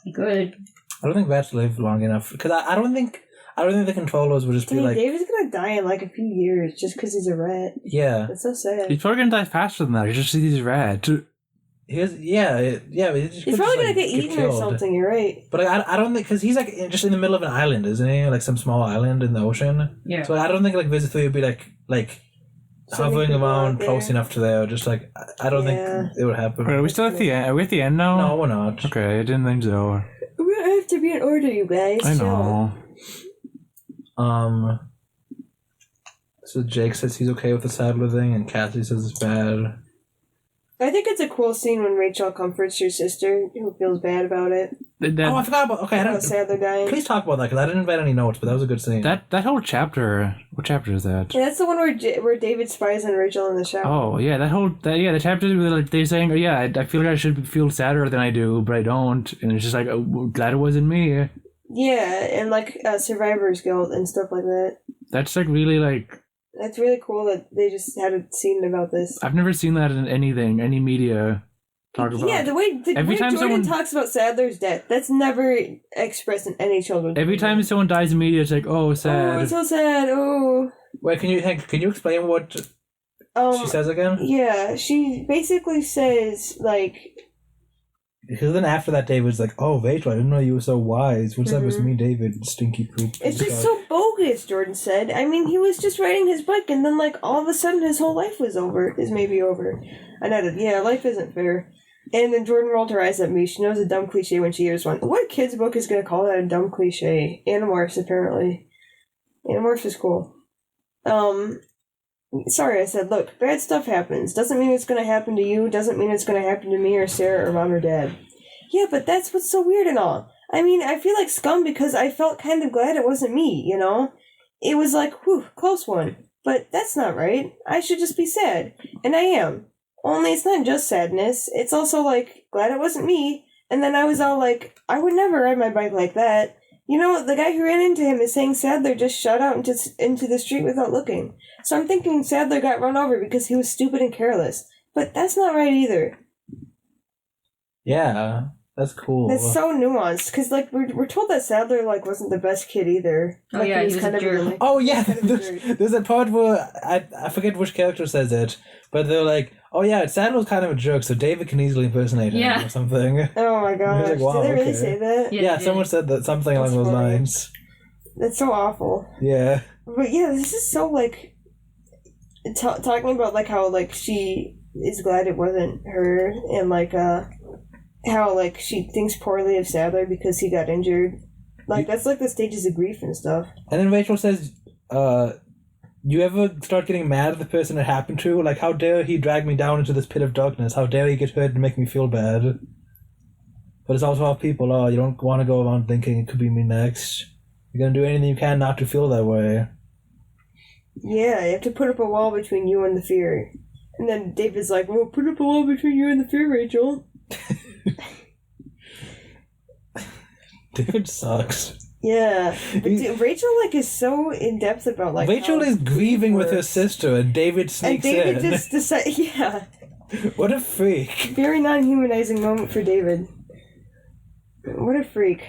He could. I don't think Rats live long enough. Because I don't think the controllers would just be like... David's gonna die in like a few years just because he's a rat. Yeah. That's so sad. He's probably gonna die faster than that. He just sees he's rat. He's probably gonna get eaten or something, you're right. But I don't think... Because he's like just in the middle of an island, isn't he? Like some small island in the ocean. Yeah. So I don't think like Visit 3 would be like hovering around close enough to there. Just like... I don't think it would happen. Wait, are we still at the end? Are we at the end now? No, we're not. Okay, I didn't think so. We have to be in order, you guys. I know. So Jake says he's okay with the Sadler thing, and Cassie says it's bad. I think it's a cool scene when Rachel comforts her sister who feels bad about it. I forgot about... Okay, About Sadler dying. Please talk about that, because I didn't write any notes, but that was a good scene. That whole chapter. What chapter is that? Yeah, that's the one where David spies on Rachel in the shower. Oh yeah, the chapter where like they're saying, oh yeah, I feel like I should feel sadder than I do, but I don't, and it's just like, oh, glad it wasn't me. Yeah, and like Survivor's Guild and stuff like that. That's like really like. That's really cool that they just had a scene about this. I've never seen that in anything, any media talk about. Yeah, the way Jordan talks about Sadler's death, that's never expressed in any children's. Every time someone dies in media, it's like, oh, sad. Oh, it's so sad. Oh. Wait, can you explain what she says again? Yeah, she basically says like. Because then after that, David's like, "Oh, Rachel, I didn't know you were so wise. What's up with me, David? Stinky poop." It's just so bogus, Jordan said. I mean, he was just riding his bike, and then, like, all of a sudden, his whole life was over. Is maybe over. And I did, yeah, life isn't fair. And then Jordan rolled her eyes at me. She knows a dumb cliche when she hears one. What kid's book is going to call that a dumb cliche? Animorphs, apparently. Animorphs is cool. Sorry, I said, look, bad stuff happens. Doesn't mean it's going to happen to you. Doesn't mean it's going to happen to me or Sarah or Mom or Dad. Yeah, but that's what's so weird and all. I mean, I feel like scum because I felt kind of glad it wasn't me, you know? It was like, whew, close one. But that's not right. I should just be sad. And I am. Only it's not just sadness. It's also like, glad it wasn't me. And then I was all like, I would never ride my bike like that. You know, the guy who ran into him is saying Sadler just shot out into the street without looking. So I'm thinking Sadler got run over because he was stupid and careless. But that's not right either. Yeah, that's cool. That's so nuanced, because, like, we're told that Sadler, like, wasn't the best kid either. Oh, like, yeah, he was kind of jerk. Oh, yeah, there's a part where, I forget which character says it, but they're like, oh, yeah, Sadler was kind of a jerk, so David can easily impersonate him or something. Oh, my gosh. Like, wow, did they really say that? Yeah, someone said that, something along those lines. That's so awful. Yeah. But, yeah, this is so, like, talking about, like, how, like, she is glad it wasn't her, and, like, how, like, she thinks poorly of Sadler because he got injured. Like, that's, like, the stages of grief and stuff. And then Rachel says, you ever start getting mad at the person it happened to? Like, how dare he drag me down into this pit of darkness? How dare he get hurt and make me feel bad? But it's also how people are. You don't want to go around thinking it could be me next. You're going to do anything you can not to feel that way. Yeah, you have to put up a wall between you and the fear. And then David's like, well, put up a wall between you and the fear, Rachel. David sucks. Yeah, but Rachel like is so in depth about like Rachel is grieving with her sister, and David sneaks in. And David just decides, yeah. What a freak! Very non-humanizing moment for David. What a freak!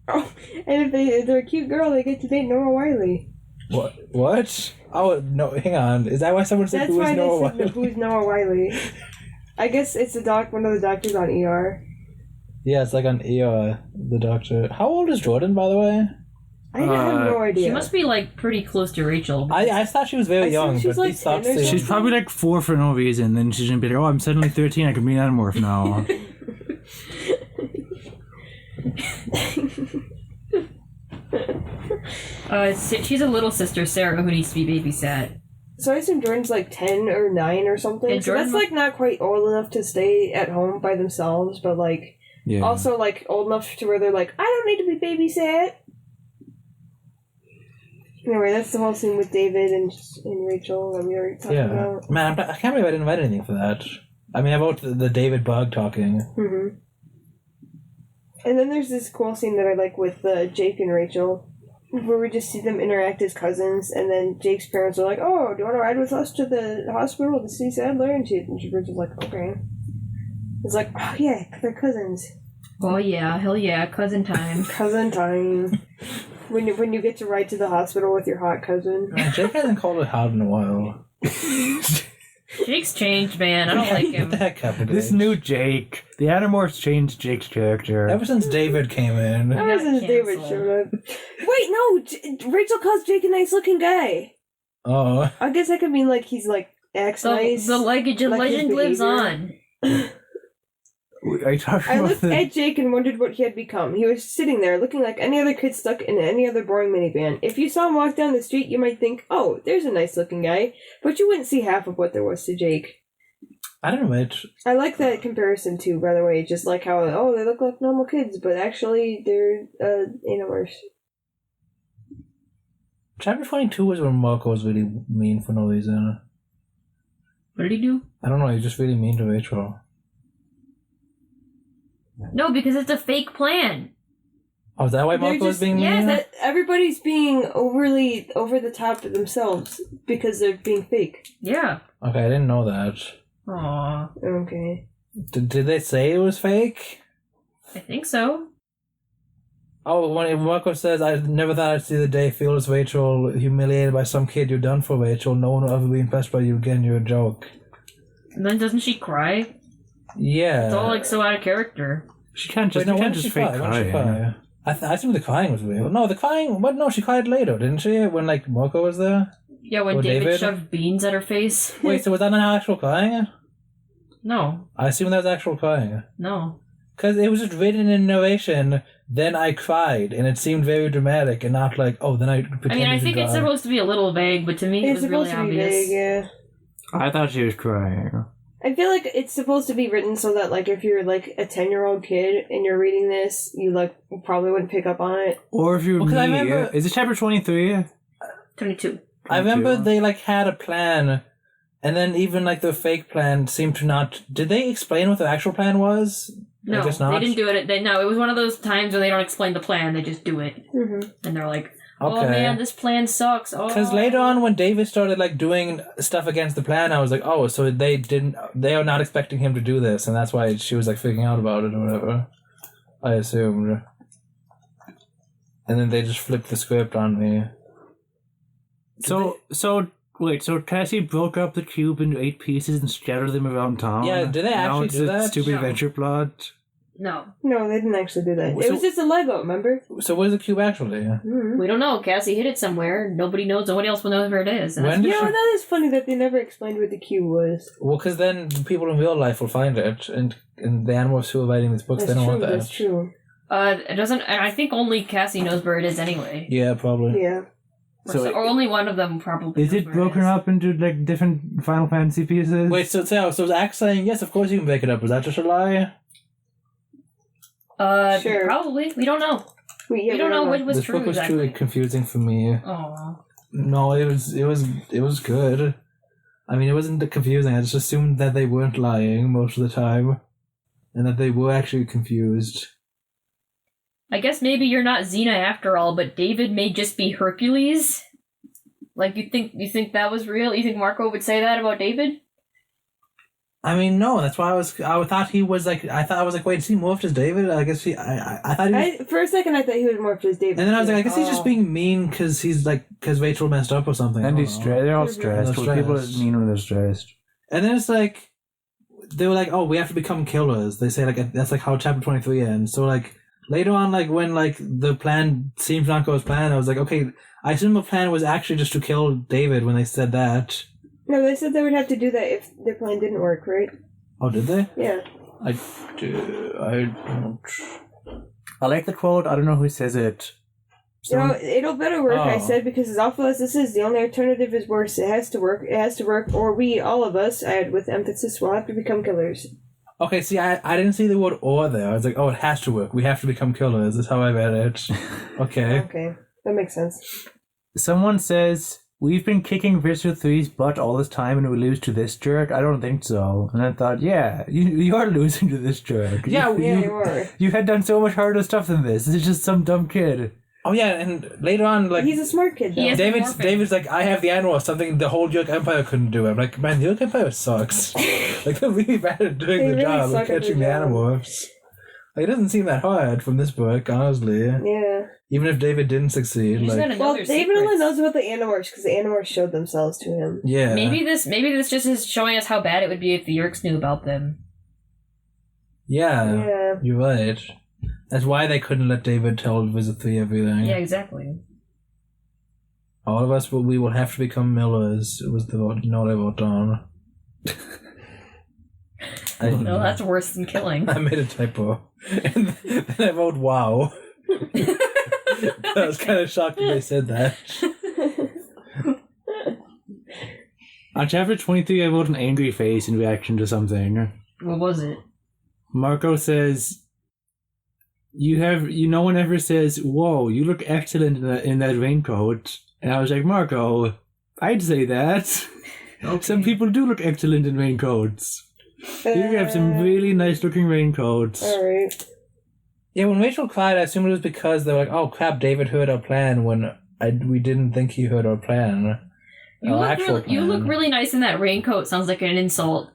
Oh, and if they're a cute girl, they get to date Noah Wiley. What? Oh no! Hang on. Is that why someone said who is Noah Wiley? Who's Noah Wiley? I guess it's one of the doctors on ER. Yeah, it's like on ER, the doctor. How old is Jordan, by the way? I have no idea. She must be like pretty close to Rachel. I thought she was very young, she's but like these thoughts 10 or say She's probably like 4 for no reason. Then she's gonna be like, "Oh, I'm suddenly 13. I can be an Animorph now." She's a little sister, Sarah, who needs to be babysat. So I assume Jordan's like 10 or 9 or something. And So that's like not quite old enough to stay at home by themselves, but like Yeah. also like old enough to where they're like, I don't need to be babysat. Anyway, that's the whole scene with David and Rachel that we already talked about. Man, I can't believe I didn't write anything for that. I mean, I wrote the David Bug talking. Mm-hmm. And then there's this cool scene that I like with Jake and Rachel, where we just see them interact as cousins, and then Jake's parents are like, "Oh, do you want to ride with us to the hospital to see Sadler?" And Rachel's like, "Okay." It's like, "Oh yeah, they're cousins." Oh yeah, hell yeah, cousin time. Cousin time. When you get to ride to the hospital with your hot cousin. Man, Jake hasn't called it hot in a while. Jake's changed, man. I don't like him. What the heck happened to This him? new Jake. The Animorphs changed Jake's character. Ever since David came in. Ever since David canceled. showed up. Wait, no! Rachel calls Jake a nice looking guy. Oh. I guess that could mean like he's like acts nice. The legend Like his lives behavior. on. Are you talking I about looked the... at Jake and wondered what he had become. He was sitting there looking like any other kid stuck in any other boring minivan. If you saw him walk down the street, you might think, oh, there's a nice looking guy. But you wouldn't see half of what there was to Jake. I don't know, mate. I like that comparison too, by the way. Just like how, oh, they look like normal kids, but actually they're Animorphs. Chapter 22 was when Marco was really mean for no reason. What did he do? I don't know, he's just really mean to Rachel. No, because it's a fake plan. Oh, is that why They're Marco was just- being mean? yes, That everybody's being overly over the top to themselves because they're being fake. Yeah. Okay, I didn't know that. Aww. Okay. Did they say it was fake? I think so. Oh, when Marco says, I never thought I'd see the day feels Rachel humiliated by some kid you've done for Rachel. No one will ever be impressed by you again. You're a joke. And then doesn't she cry? Yeah. It's all like so out of character. She can't Wait, just, no, you when can't did she just fake cry? When did she crying. cry? I assume the crying was real. No, the crying... What? No, she cried later, didn't she? When, like, Marco was there? Yeah, when Or David, David? shoved beans at her face. Wait, so was that not actual crying? No. I assume that was actual crying. No. Because it was just written in narration, then I cried, and it seemed very dramatic, and not like, oh, then I pretended I mean, I to think it's cry. supposed to be a little vague, but to me it It's was really supposed to be obvious. vague, yeah. I thought she was crying. I feel like it's supposed to be written so that, like, if you're, like, a 10-year-old kid and you're reading this, you, like, probably wouldn't pick up on it. Or if you're Well, 'cause I me, remember- is it chapter 23? 22. I remember 22. they, like, had a plan, and then even, like, the fake plan seemed to not... Did they explain what the actual plan was? No, I guess not. they didn't do it. No, it was one of those times where they don't explain the plan; they just do it, Mm-hmm. and they're like, "Oh Okay. man, this plan sucks." Oh, Because later on, when David started like doing stuff against the plan, I was like, "Oh, so they are not expecting him to do this," and that's why she was like freaking out about it or whatever. I assumed. And then they just flipped the script on me. So Cassie broke up the cube into 8 pieces and scattered them around town. Yeah, did they Now actually it's do a that? stupid No. adventure plot. no, No, they didn't actually do that. So- It was just a Lego, remember? So where's the cube actually? Mm-hmm. we don't know. Cassie hid it somewhere. Nobody knows. Nobody else will know where it is. And When You did know, she... that is funny that they never explained what the cube was. Well, because then people in real life will find it, and the Animorphs who are writing these books, That's they don't true, want that. that's true. It doesn't. And I think only Cassie knows where it is anyway. Yeah, probably. Yeah. Or only one of them probably. Is knows it where broken is. up into like different Final Fantasy pieces? Wait, so was Axe saying, yes, of course you can break it up. Was that just a lie? Sure. Probably. We don't know. We We don't know what was This true book was exactly. too confusing for me. Oh. No, it was good. I mean, it wasn't confusing. I just assumed that they weren't lying most of the time, and that they were actually confused. I guess maybe you're not Xena after all, but David may just be Hercules. Like you think that was real? You think Marco would say that about David? I mean, no. That's why I thought he was like. I thought I was like, wait, is he morphed as David? I guess I thought he was. For a second, I thought he was morphed as David. And then I was like, I guess he's Oh. just being mean because because Rachel messed up or something. I And don't he's know. stressed. They're all Mhm. stressed. They're Well, people stressed. are mean when they're stressed. And then it's like, they were like, oh, we have to become killers. They say like that's like how chapter 23 ends. So like later on, like when like the plan seems not go as planned, I was like, okay, I assume the plan was actually just to kill David when they said that. No, they said they would have to do that if their plan didn't work, right? Oh, did they? Yeah. I don't. I like the quote. I don't know who says it. It'll better work, I Oh. said, because as awful as this is, the only alternative is worse. It has to work. It has to work, or we, all of us, I add with emphasis, will have to become killers. Okay, see, I didn't see the word "or" there. I was like, oh, it has to work. We have to become killers. That's how I read it. Okay. Okay, that makes sense. Someone says, we've been kicking Visser 3's butt all this time and we lose to this jerk? I don't think so. And I thought, yeah, you are losing to this jerk. Yeah, You were. You had done so much harder stuff than this. This is just some dumb kid. Oh yeah, and later on, like He's a smart kid, though. He is- David's like, I have the Animorph, something the whole York Empire couldn't do. I'm like, man, the York Empire sucks. Like they're really bad at doing They the really job suck of at catching the their job. Animorphs. Like, it doesn't seem that hard from this book, honestly. Yeah. Even if David didn't succeed, He's like, got Well, another David only secret. knows about the Animorphs because the Animorphs showed themselves to him. yeah. Maybe this just is showing us how bad it would be if the Yerks knew about them. Yeah, Yeah. you're right. That's why they couldn't let David tell Visit 3 everything. Yeah, exactly. All of us, we will have to become millers. It was the note I wrote down. No, that's worse than killing. I made a typo. And then I wrote wow. I was kind of shocked when they said that. On chapter 23, I wrote an angry face in reaction to something. What was it? Marco says, no one ever says, whoa, you look excellent in that raincoat. And I was like, Marco, I'd say that. Some people do look excellent in raincoats. You have some really nice looking raincoats. Alright. Yeah, when Rachel cried, I assumed it was because they were like, oh crap, David heard our plan when we didn't think he heard our plan. You look plan. really nice in that raincoat. Sounds like an insult.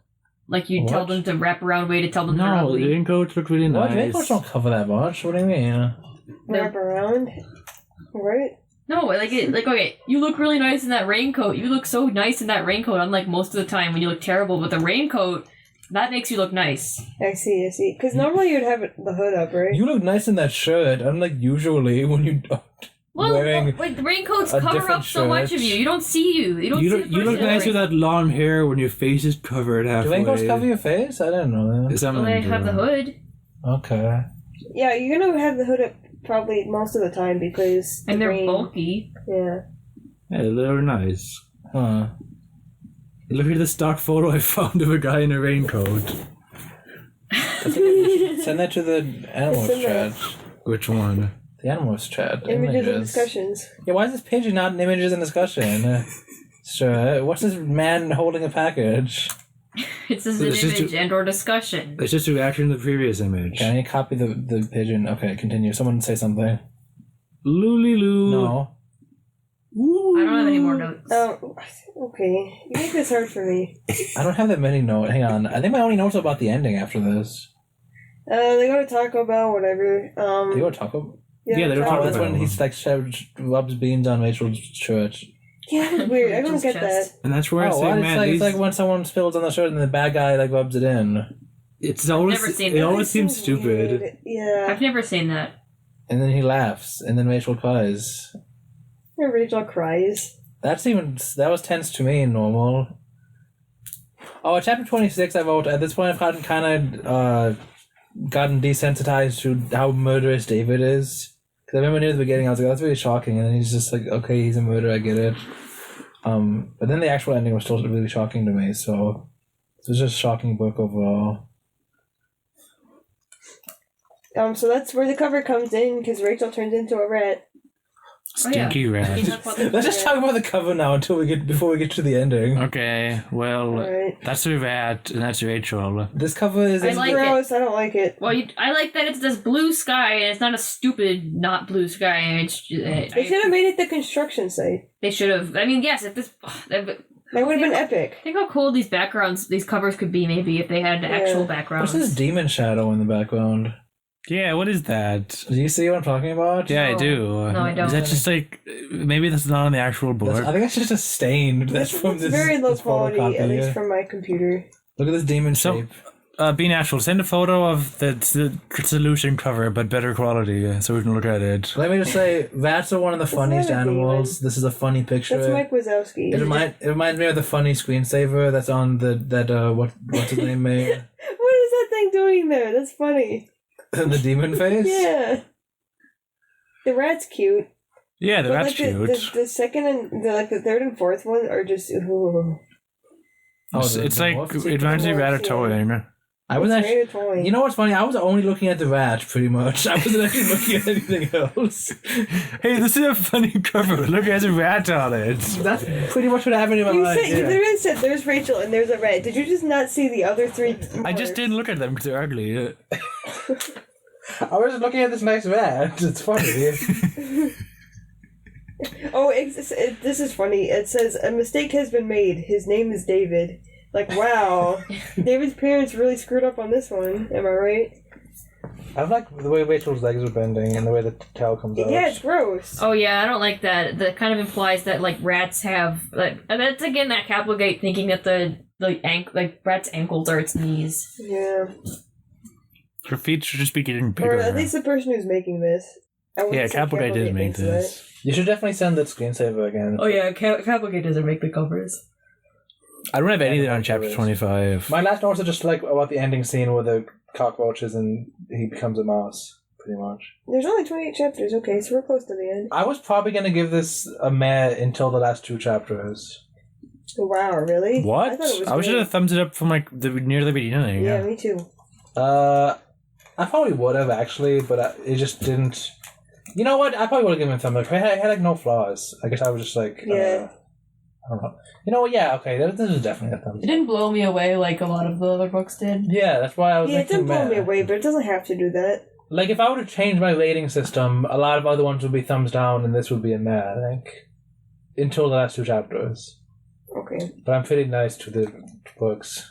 Like you tell What? them to wrap around way to tell them they're No, ugly. the raincoats look really What? nice. Raincoats don't cover that much. What do you mean? Wrap around. Right? No, okay, you look really nice in that raincoat. You look so nice in that raincoat, unlike most of the time when you look terrible. But the raincoat, that makes you look nice. I see. Because normally you'd have the hood up, right? You look nice in that shirt, unlike usually when you don't. Well, Wearing the raincoats a cover different up so much shirt. of you. You don't see you. You don't see the You look person nice with wearing- that long hair when your face is covered Do halfway. raincoats cover your face? I didn't know that. Some Well, of they them have do. the hood. Okay. Yeah, you're gonna have the hood up probably most of the time because And the they're rain. bulky. Yeah. Yeah, they're nice. Huh. Look at the stock photo I found of a guy in a raincoat. Send that to the Animorphs Send that. chat. Which one? The Animorphs chat. Images and discussions. Yeah, why is this page not in images and discussion? Sure. What's this man holding a package? It's just Well, an it's just image and or discussion. It's just a reaction to the previous image. Can I copy the pigeon? Okay, continue. Someone say something. Looly loo. No. I don't have any more notes. Oh, okay. You make this hard for me. I don't have that many notes. Hang on. I think my only notes are about the ending after this. They go to Taco Bell, whatever. Do you go to Taco? Yeah, they were Oh, Taco that's Bell. when he's like rubs beans on Rachel's shirt. Yeah, that's weird. I don't Rachel's get chest. And that's where I Oh, say, what? man, It's these, like when someone spills on the shirt and the bad guy like rubs it in, it's always never seen it that. always That's seems so stupid. weird. Yeah. I've never seen that. and then he laughs, and then Rachel cries. And Rachel cries. That was tense to me. Normal. Oh, at chapter 26, I wrote. At this point, I've gotten desensitized to how murderous David is. Because I remember near the beginning, I was like, "That's really shocking," and then he's just like, "Okay, he's a murderer. I get it." But then the actual ending was still really shocking to me. So it was just a shocking book overall. So that's where the cover comes in because Rachel turns into a rat. Stinky rat. Let's just talk about the cover now before we get to the ending. Okay, well, Alright. that's a rat and that's Rachel. This cover is. I like it. Gross. I don't like it. Well, I like that it's this blue sky and it's not a stupid not blue sky. And it's They should have made it the construction site. They should have. I mean, yes. If this, That would have been epic. think how cool these backgrounds, these covers could be. Maybe if they had actual What's backgrounds. this demon shadow in the background? Yeah, what is that? Do you see what I'm talking about? Yeah, I No. do. No, I don't. Is that just like maybe that's not on the actual board? I think that's just a stain. That's from It's this. very low this quality, photocopy, at least yeah. from my computer. Look at this demon So- shape. Be natural. Send a photo of the solution cover, but better quality, so we can look at it. Let me just say, rats are one of the funniest not a animals. This is a funny picture. That's Mike Wazowski. It reminds me of the funny screensaver that's on what's his name made? What is that thing doing there? That's funny. The demon face? Yeah. The rat's cute. Yeah, But that's like cute. the second and the third and fourth one are just ooh. It's like wolf? it reminds me of wolf, Ratatouille. I was It's actually. very toy. You know what's funny? I was only looking at the rat, pretty much. I wasn't actually looking at anything else. Hey, this is a funny cover. Look, there's a rat on it. That's pretty much what happened in my You life. said you literally said there's Rachel and there's a rat. Did you just not see the other three? I just didn't look at them because they're ugly. I was just looking at this nice rat. It's funny. Oh, this is funny. It says a mistake has been made. His name is David. Like, wow, David's parents really screwed up on this one. Am I right? I like the way Rachel's legs are bending and the way the tail comes out. Yeah, it's gross. Oh yeah, I don't like that. That kind of implies that like rats have like, and that's again that Capelgate thinking that the rats' ankles are its knees. Yeah, Her feet should just be getting or bigger. at least the person who's making this. I wouldn't Yeah, say Capelgate did make makes that. this. You should definitely send that screensaver again. Oh yeah, Capelgate doesn't make the covers. I don't have anything on chapter 25. My last notes are just like about the ending scene where the cockroaches and he becomes a mouse, pretty much. There's only 28 chapters. Okay, so we're close to the end. I was probably going to give this a meh until the last 2 chapters. Wow, really? What? I thought it was I should great. have thumbs it up from like near the beginning. Yeah, me too. I probably would have actually, but it just didn't. You know what? I probably would have given it a thumb up. It had like no flaws. I guess I was just like, Yeah. I don't know. You know what? Yeah, okay. This is definitely a thumbs It up. didn't blow me away like a lot of the other books did. Yeah, that's why I was Yeah, it thinking didn't blow me meh. away, but it doesn't have to do that. Like, if I were to change my rating system, a lot of other ones would be thumbs down, and this would be a meh, I think. Until the last 2 chapters. Okay. But I'm feeling nice to the books.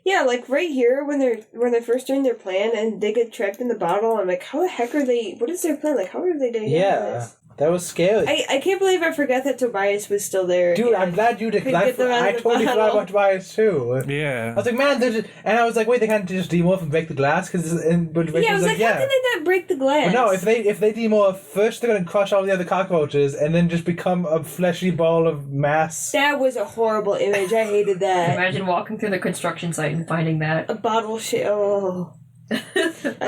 Yeah, like right here when they're first doing their plan and they get trapped in the bottle, I'm like, how the heck are they? What is their plan? Like, how are they going to get out of Yeah, this? that was scary. I can't believe I forgot that Tobias was still there. Dude, and I'm glad you did, couldn't get them out I of the totally forgot bottle. about Tobias too. Yeah. I was like, man, and I was like, wait, they can't just demorph and break the glass? But Rachel Yeah, I was like, how yeah. can they not break the glass? But no, if they demorph, first they're gonna crush all the other cockroaches, and then just become a fleshy ball of mass. That was a horrible image. I hated that. Imagine walking through the construction site and finding that. A bottle shit. Oh, I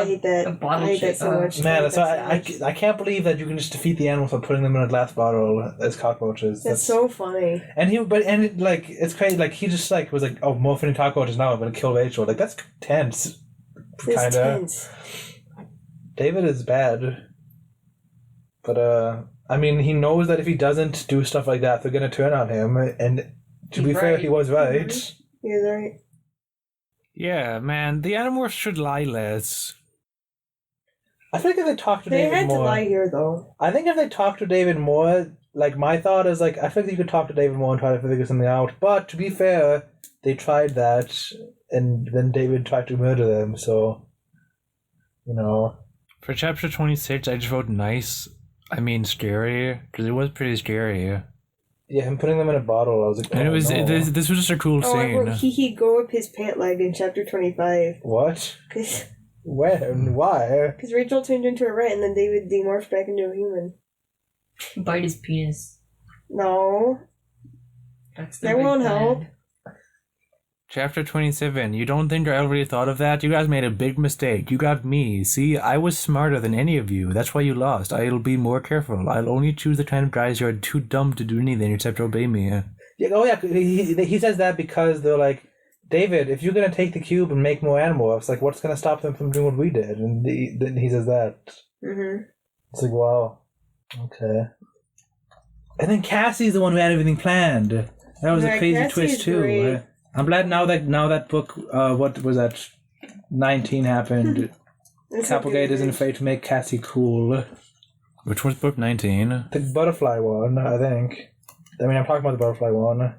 hate that. A bottle I hate shit, that so much. Man, I hate that's why that so much. I can't believe that you can just defeat the animals by putting them in a glass bottle as cockroaches. That's so funny. And it's crazy. Like he just like was like, oh, morphing into cockroaches now, I'm gonna kill Rachel. Like that's tense. It's Kinda. tense. David is bad, but I mean, he knows that if he doesn't do stuff like that, they're gonna turn on him. And to He's be fair, right. he was right. He's right. Yeah, man. The Animorphs should lie less. I think if they talk to They David had to more, lie here, though. I think if they talk to David more, like my thought is like I think you could talk to David more and try to figure something out. But to be fair, they tried that, and then David tried to murder them. So, you know, For chapter 26, I just wrote nice. I mean, scary, because it was pretty scary. yeah, him putting them in a bottle. I was like, And it oh, was no. this was just a cool Oh, I scene. wrote he go up his pant leg in chapter 25. What? Because Where and why? Rachel turned into a rat and then David demorphed back into a human. Bite his penis. No. That's the That big won't plan. help. Chapter 27. You don't think I already thought of that? You guys made a big mistake. You got me. See, I was smarter than any of you. That's why you lost. I'll be more careful. I'll only choose the kind of guys who are too dumb to do anything except obey me. Yeah, oh yeah, he says that because they're like, David, if you're gonna take the cube and make more Animorphs, like what's gonna stop them from doing what we did? And then he says that. Mm-hmm. It's like, wow, okay. And then Cassie's the one who had everything planned. That was Yeah, a crazy Cassie twist is too. great. I'm glad now that book, what was that? 19 happened. Capelgate isn't afraid to make Cassie cool. Which was book 19? The butterfly one, I think. I mean, I'm talking about the butterfly one.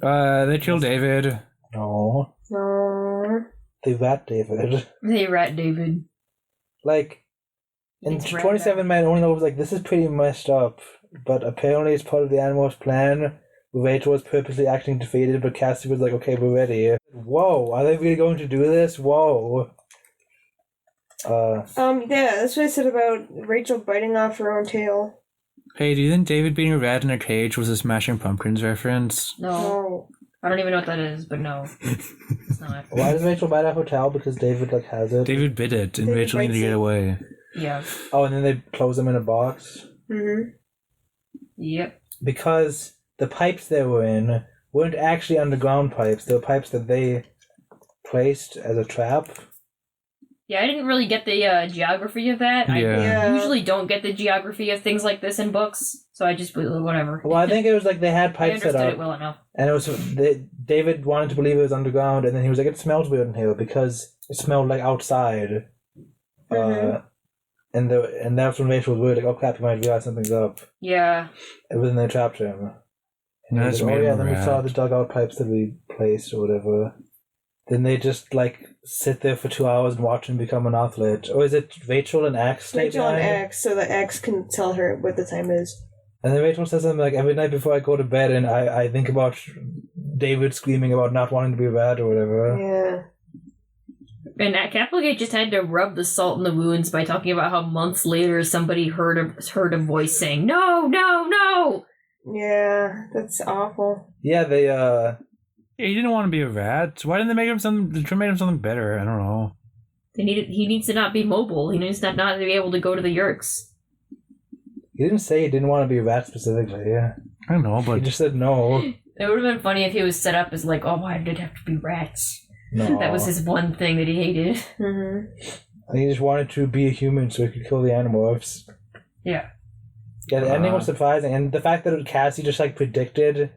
They killed David. No, No. they rat David. They rat David. Like, in It's 27 Men only knows, like, this is pretty messed up, but apparently it's part of the Animorphs' plan, Rachel was purposely acting defeated, but Cassie was like, okay, we're ready. Whoa, are they really going to do this? Whoa. Yeah, that's what I said about Rachel biting off her own tail. Hey, do you think David being a rat in a cage was a Smashing Pumpkins reference? No. Oh. I don't even know what that is, but no. It's not. Why does Rachel bite off her tail? Because David, like, has it. David bit it, and David Rachel needed to bites get it. away. Yeah. Oh, and then they close them in a box? Mm-hmm. Yep. Because the pipes they were in weren't actually underground pipes. They were pipes that they placed as a trap. Yeah, I didn't really get the geography of that. Yeah. I usually don't get the geography of things like this in books, so I just whatever. Well, I think it was like they had I pipes set understood up. it well enough. And it was David wanted to believe it was underground, and then he was like, "It smells weird in here because it smelled like outside." Mhm. And that's when Rachel was worried, like, "Oh crap, he might realize something's up." Yeah. And then they trapped him. And he That's was like, made "Oh yeah." him Then we rat. saw the dugout pipes that we placed or whatever. Then they just like sit there for 2 hours and watch him become an athlete. Or is it Rachel and Axe? stay Rachel and behind? Axe, so that Axe can tell her what the time is. And then Rachel says something like, "Every night before I go to bed, and I think about David screaming about not wanting to be a rat or whatever." Yeah. And Capelgate just had to rub the salt in the wounds by talking about how months later somebody heard a voice saying, "No, no, no!" Yeah, that's awful. Yeah, they He didn't want to be a rat. Why didn't they make him something? They made him something better. I don't know. He needs to not be mobile. He needs to not be able to go to the Yerks. he didn't say he didn't want to be a rat specifically. Yeah, I don't know, he but just said no. It would have been funny if he was set up as like, oh, why did it have to be rats? No, That was his one thing that he hated. Mm-hmm. And he just wanted to be a human so he could kill the Animorphs. Yeah. Yeah, the ending was surprising, and the fact that Cassie just like predicted,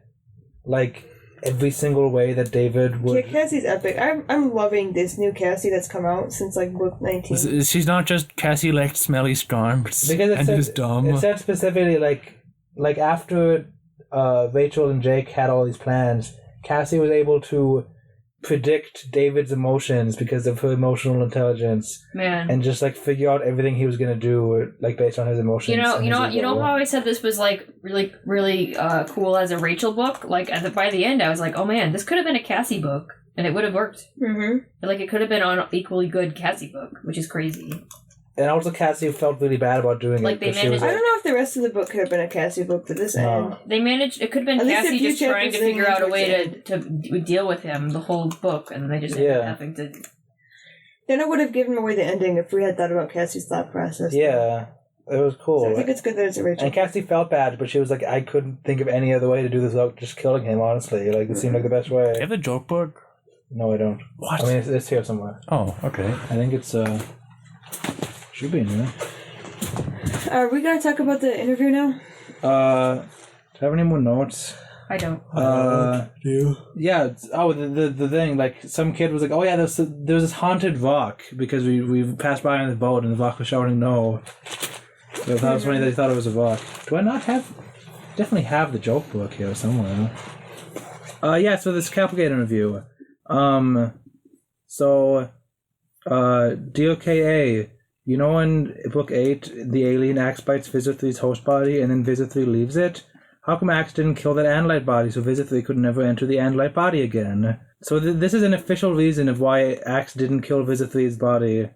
like every single way that David would. Yeah, Cassie's epic. I'm loving this new Cassie that's come out since like book 19. she's not just Cassie liked smelly storms Because and was dumb. It said specifically like after Rachel and Jake had all these plans, Cassie was able to predict David's emotions because of her emotional intelligence, Man. and just like figure out everything he was gonna do like based on his emotions. You know and his ego. how I said this was like really cool as a Rachel book. Like by the end, I was like, oh man, this could have been a Cassie book, and it would have worked. Mm-hmm. Like it could have been an equally good Cassie book, which is crazy. And also Cassie felt really bad about doing Like, it. they But she was managed- I like, don't know if the rest of the book could have been a Cassie book to this end. They managed. It could have been At least a Cassie few just trying to chapters figure in out a towards way the to deal with him the whole book, and they just ended up Yeah. having to. Then it would have given away the ending if we had thought about Cassie's thought process. yeah, it was cool. So I think it's good that it's a Rachel. And Cassie felt bad, but she was like, I couldn't think of any other way to do this without just killing him, honestly. Like, it seemed like the best Do you way. have the joke book? No, I don't. What? I mean, it's here somewhere. Oh, okay. I think it's, should be in there. Are we gonna talk about the interview now? Do I have any more notes? I don't. Yeah. The thing, like, some kid was like, oh yeah, there was this haunted rock, because we passed by on the boat and the rock was shouting no. So that was funny that he thought it was a rock. Do I not have... Definitely have the joke book here somewhere. Yeah, so this Capelgate interview. DOKA, you know in book 8, the alien Axe bites Visit 3's host body and then Visit 3 leaves it? How come Axe didn't kill that Andalite body so Visit 3 could never enter the Andalite body again? So this is an official reason of why Axe didn't kill Visit 3's body.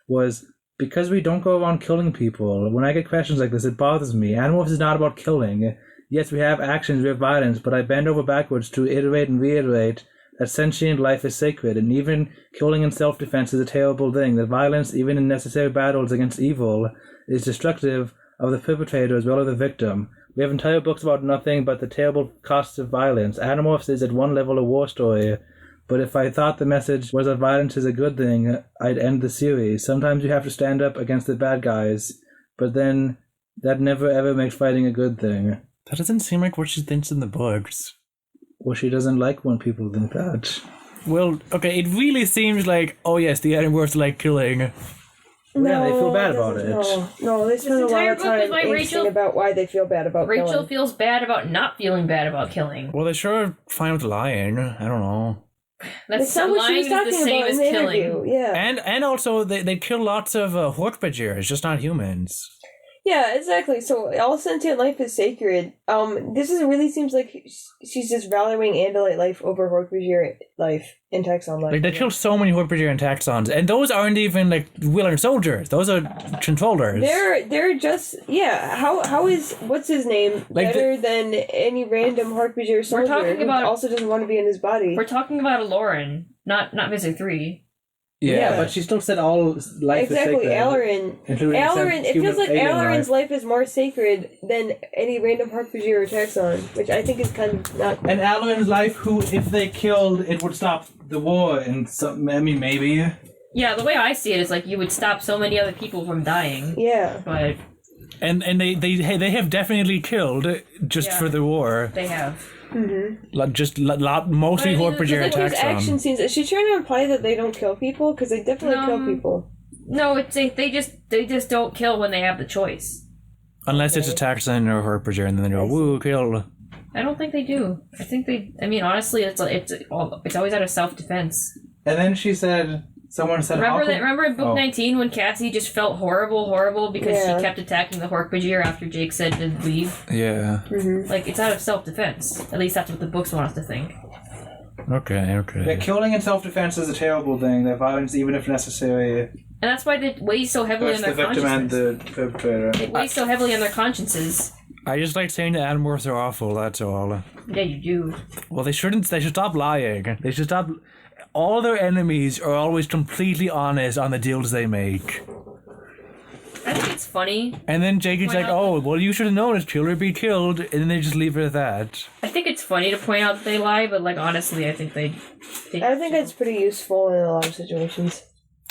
Was because we don't go around killing people. When I get questions like this, it bothers me. Animorphs is not about killing. Yes, we have actions, we have violence, but I bend over backwards to iterate and reiterate that sentient life is sacred, and even killing in self-defense is a terrible thing, that violence, even in necessary battles against evil, is destructive of the perpetrator as well as the victim. We have entire books about nothing but the terrible costs of violence. Animorphs is at one level a war story, but if I thought the message was that violence is a good thing, I'd end the series. Sometimes you have to stand up against the bad guys, but then that never ever makes fighting a good thing. That doesn't seem like what she thinks in the books. Well, she doesn't like when people think that. Well, okay, it really seems like, oh yes, the Animorphs like killing. Yeah, they feel bad about doesn't- it. No, they spend a lot entire of book time is why angsting Rachel- about why they feel bad about Rachel killing. feels bad about not feeling bad about killing. Well, they sure are fine with lying. I don't know. That's not what she lying was is the talking same about as in the killing. interview. Yeah. And also, they kill lots of Hork-Bajir, it's just not humans. Yeah, exactly. So all sentient life is sacred. This really seems like she's just valuing Andalite life over Hork-Bajir life and Taxon life. Like, they killed so many Hork-Bajir and Taxons, and those aren't even, like, willing soldiers. Those are controllers. They're just How is what's his name Like better than any random Hork-Bajir soldier talking who about- also doesn't want to be in his body? We're talking about a Lauren, not Visit 3. Yeah, but she still said all life is Exactly, sacred. Alarin. Including Alarin. It feels like alien Alarin's life. life is more sacred than any random Hork-Bajir or Taxon, which I think is kind of not. And Alarin's life, who, if they killed, it would stop the war, and some, I mean, maybe. Yeah, the way I see it is like you would stop so many other people from dying. Yeah. But And they have definitely killed just Yeah. for the war. they have. Like, just mostly But I mean, Hork-Bajir and Like these action Taxon. scenes, is she trying to imply that they don't kill people? Because they definitely kill people. No, it's they just don't kill when they have the choice. Unless it's a Taxon or Hork-Bajir, and then they go, woo, kill. I don't think they do. I think they. I mean, honestly, it's always out of self-defense. And then she said, someone said, Remember in book Oh. 19 when Cassie just felt horrible because Yeah. she kept attacking the Hork-Bajir after Jake said to leave? Yeah. Like, it's out of self-defense. At least that's what the books want us to think. Okay. Yeah, killing in self-defense is a terrible thing. That violence, even if necessary, And that's why they weigh so heavily on hurts their the victim and consciences. the perpetrator. It weighs so heavily on their consciences. I just like saying that Animorphs are awful, that's all. Yeah, you do. Well, they should stop lying. They should stop. All their enemies are always completely honest on the deals they make. I think it's funny. And then Jake is Why like, not? oh, well, you should have known it's kill or be killed. And then they just leave it at that. I think it's funny to point out that they lie, but like honestly, I think they I think it's pretty useful in a lot of situations.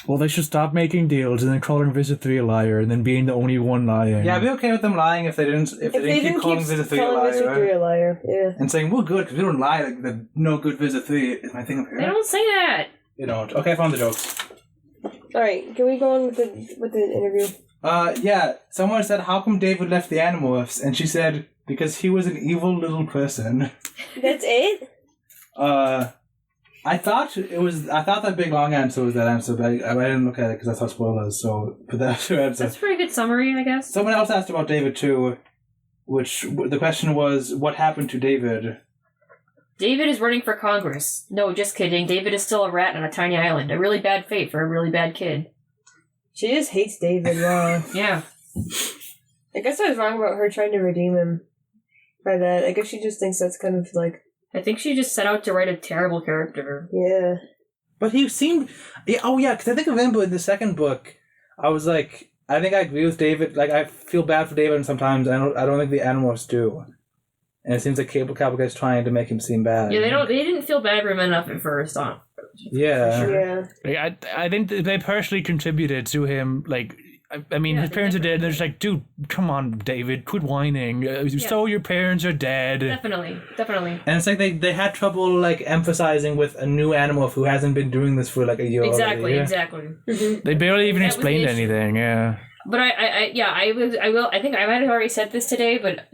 Well, they should stop making deals and then calling Visit 3 a liar and then being the only one lying. Yeah, I'd be okay with them lying if they didn't keep calling Visit 3 a liar. a liar, yeah. And saying, we're good, because we don't lie, like, the no good Visit 3 is my thing. They don't say that. You don't. Okay, I found the jokes. Alright, can we go on with the interview? Yeah, someone said, how come David left the Animorphs? And she said, because he was an evil little person. That's it? I thought that big long answer was that answer, but I didn't look at it because I saw spoilers, so put that to answer. That's a pretty good summary, I guess. Someone else asked about David too, which the question was, what happened to David? David is running for Congress. No, just kidding. David is still a rat on a tiny island. A really bad fate for a really bad kid. She just hates David, wow. Yeah. I guess I was wrong about her trying to redeem him by that. I guess she just thinks that's kind of like, I think she just set out to write a terrible character. yeah. But he seemed... Yeah, oh yeah, because I think I remember in the second book, I was like, I think I agree with David. Like, I feel bad for David, and sometimes I don't think the Animorphs do. And it seems like Cable Cavalcade is trying to make him seem bad. Yeah, they didn't feel bad for him enough at first. Yeah. Yeah. Like, I think they partially contributed to him, like... I mean, Yeah, his parents are dead, and they're just like, dude, come on, David, quit whining. So your parents are dead. Definitely. And it's like they had trouble, like, emphasizing with a new Animorph who hasn't been doing this for, like, a year Exactly. Mm-hmm. They barely even That was the explained issue. anything, yeah. But I think I might have already said this today, but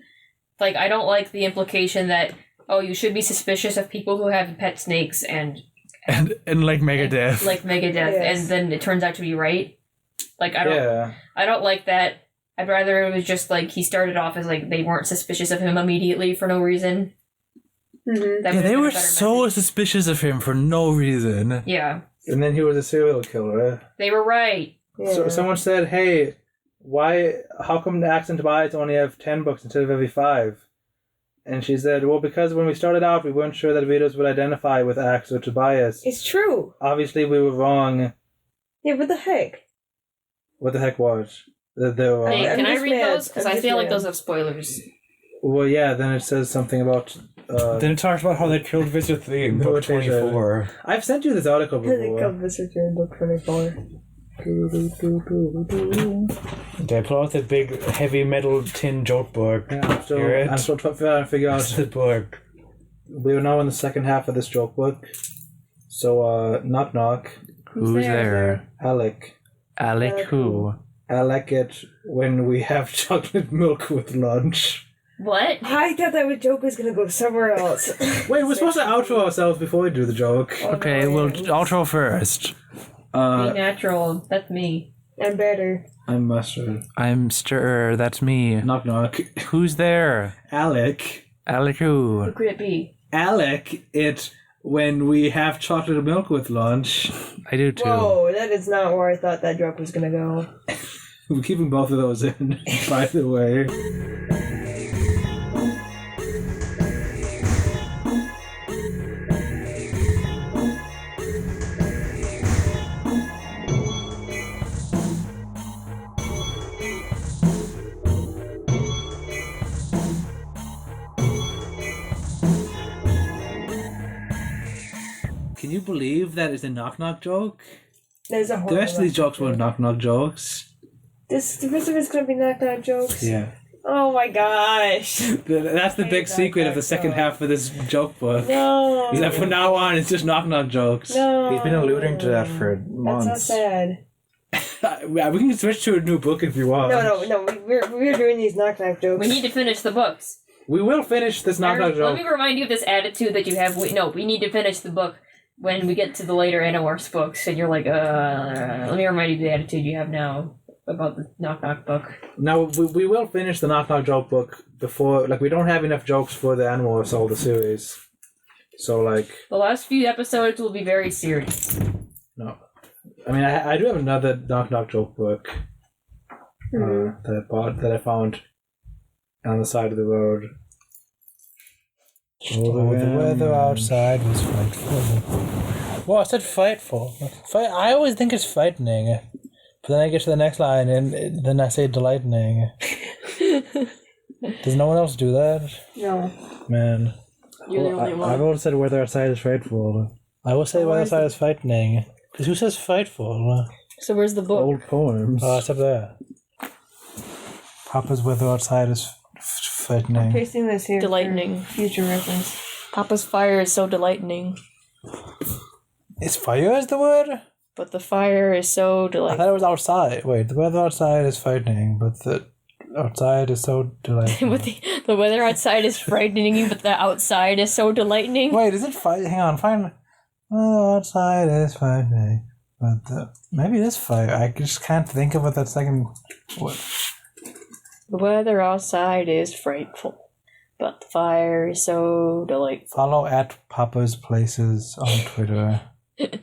like I don't like the implication that you should be suspicious of people who have pet snakes and And like Megadeth. like Megadeth, Yes. and then it turns out to be right. Like I Yeah. don't like that. I'd rather it was just like he started off as like they weren't suspicious of him immediately for no reason. Mm-hmm. That Yeah, would've they been a were better so message. suspicious of him for no reason. Yeah, And then he was a serial killer. they were right. Yeah. So someone said, hey, how come the Axe and Tobias only have 10 books instead of every 5? And she said, well, because when we started out, we weren't sure that readers would identify with Axe or Tobias. It's true. Obviously, we were wrong. Yeah, what the heck? What the heck was? They were wrong. Hey, I'm can I just read mad. those? Because I'm I just feel like mad. those have spoilers. Well, yeah, then it says something about... Then it talks about how they killed Visit 3 in No, book it is, 24. I've sent you this article I think before. of Visitor in book 24. They pull out the big heavy metal tin joke book. Yeah, I'm Hear still it? trying to figure That's out... the book. We are now in the second half of this joke book. So, knock knock. Who's there? Alec. Alec who? I like it when we have chocolate milk with lunch. What? I thought that joke was gonna go somewhere else. Wait, we're supposed to outro ourselves before we do the joke. Okay, well, outro first. Be natural. That's me. I'm better. I'm mustard. I'm stir. That's me. Knock knock. Who's there? Alec. Alec who? Who could it be? Alec, when we have chocolate milk with lunch. I do too. Whoa, that is not where I thought that joke was gonna go. We're keeping both of those in, by the way. Can you believe that is a knock knock joke? There's a The horrible rest of these jokes were knock knock jokes. The rest of it's gonna be knock knock jokes. Yeah. Oh my gosh. That's the big knock secret of knock the second joke. half of this joke book. No. Is that from now on it's just knock knock jokes. No. He's been alluding to that for That's months. so sad. Yeah, we can switch to a new book if you want. No. We're doing these knock knock jokes. We need to finish the books. We will finish this knock knock Let me joke. remind you of this attitude that you have. We need to finish the book when we get to the later Animorphs books, and you're like, let me remind you of the attitude you have now about the Knock Knock book. Now we will finish the knock knock joke book before. Like we don't have enough jokes for the Animorphs all the series. So like The last few episodes will be very serious. no, I mean I do have another knock knock joke book that I found on the side of the road. Oh, the weather outside was frightful. Well, I said frightful. I always think it's frightening. But then I get to the next line and then I say delightening. Does no one else do that? No. Man. You're the only one. I've always said weather outside is frightful. I will say weather outside is frightening. Because who says frightful? So where's the book? Old poems. Oh, it's up there. Papa's weather outside is frightening. Pasting this here. Delightening. For future reference. Papa's fire is so delightening, Is fire is the word? but the fire is so I delightful. thought it was outside. Wait, the weather outside is frightening, but the outside is so delightful. But the weather outside is frightening you, but the outside is so delightening. Wait, is it fire? Hang on, fine. Weather outside is frightening, but maybe it is fire. I just can't think of what that second. What? The weather outside is frightful, but the fire is so delightful. Follow at Papa's Places on Twitter.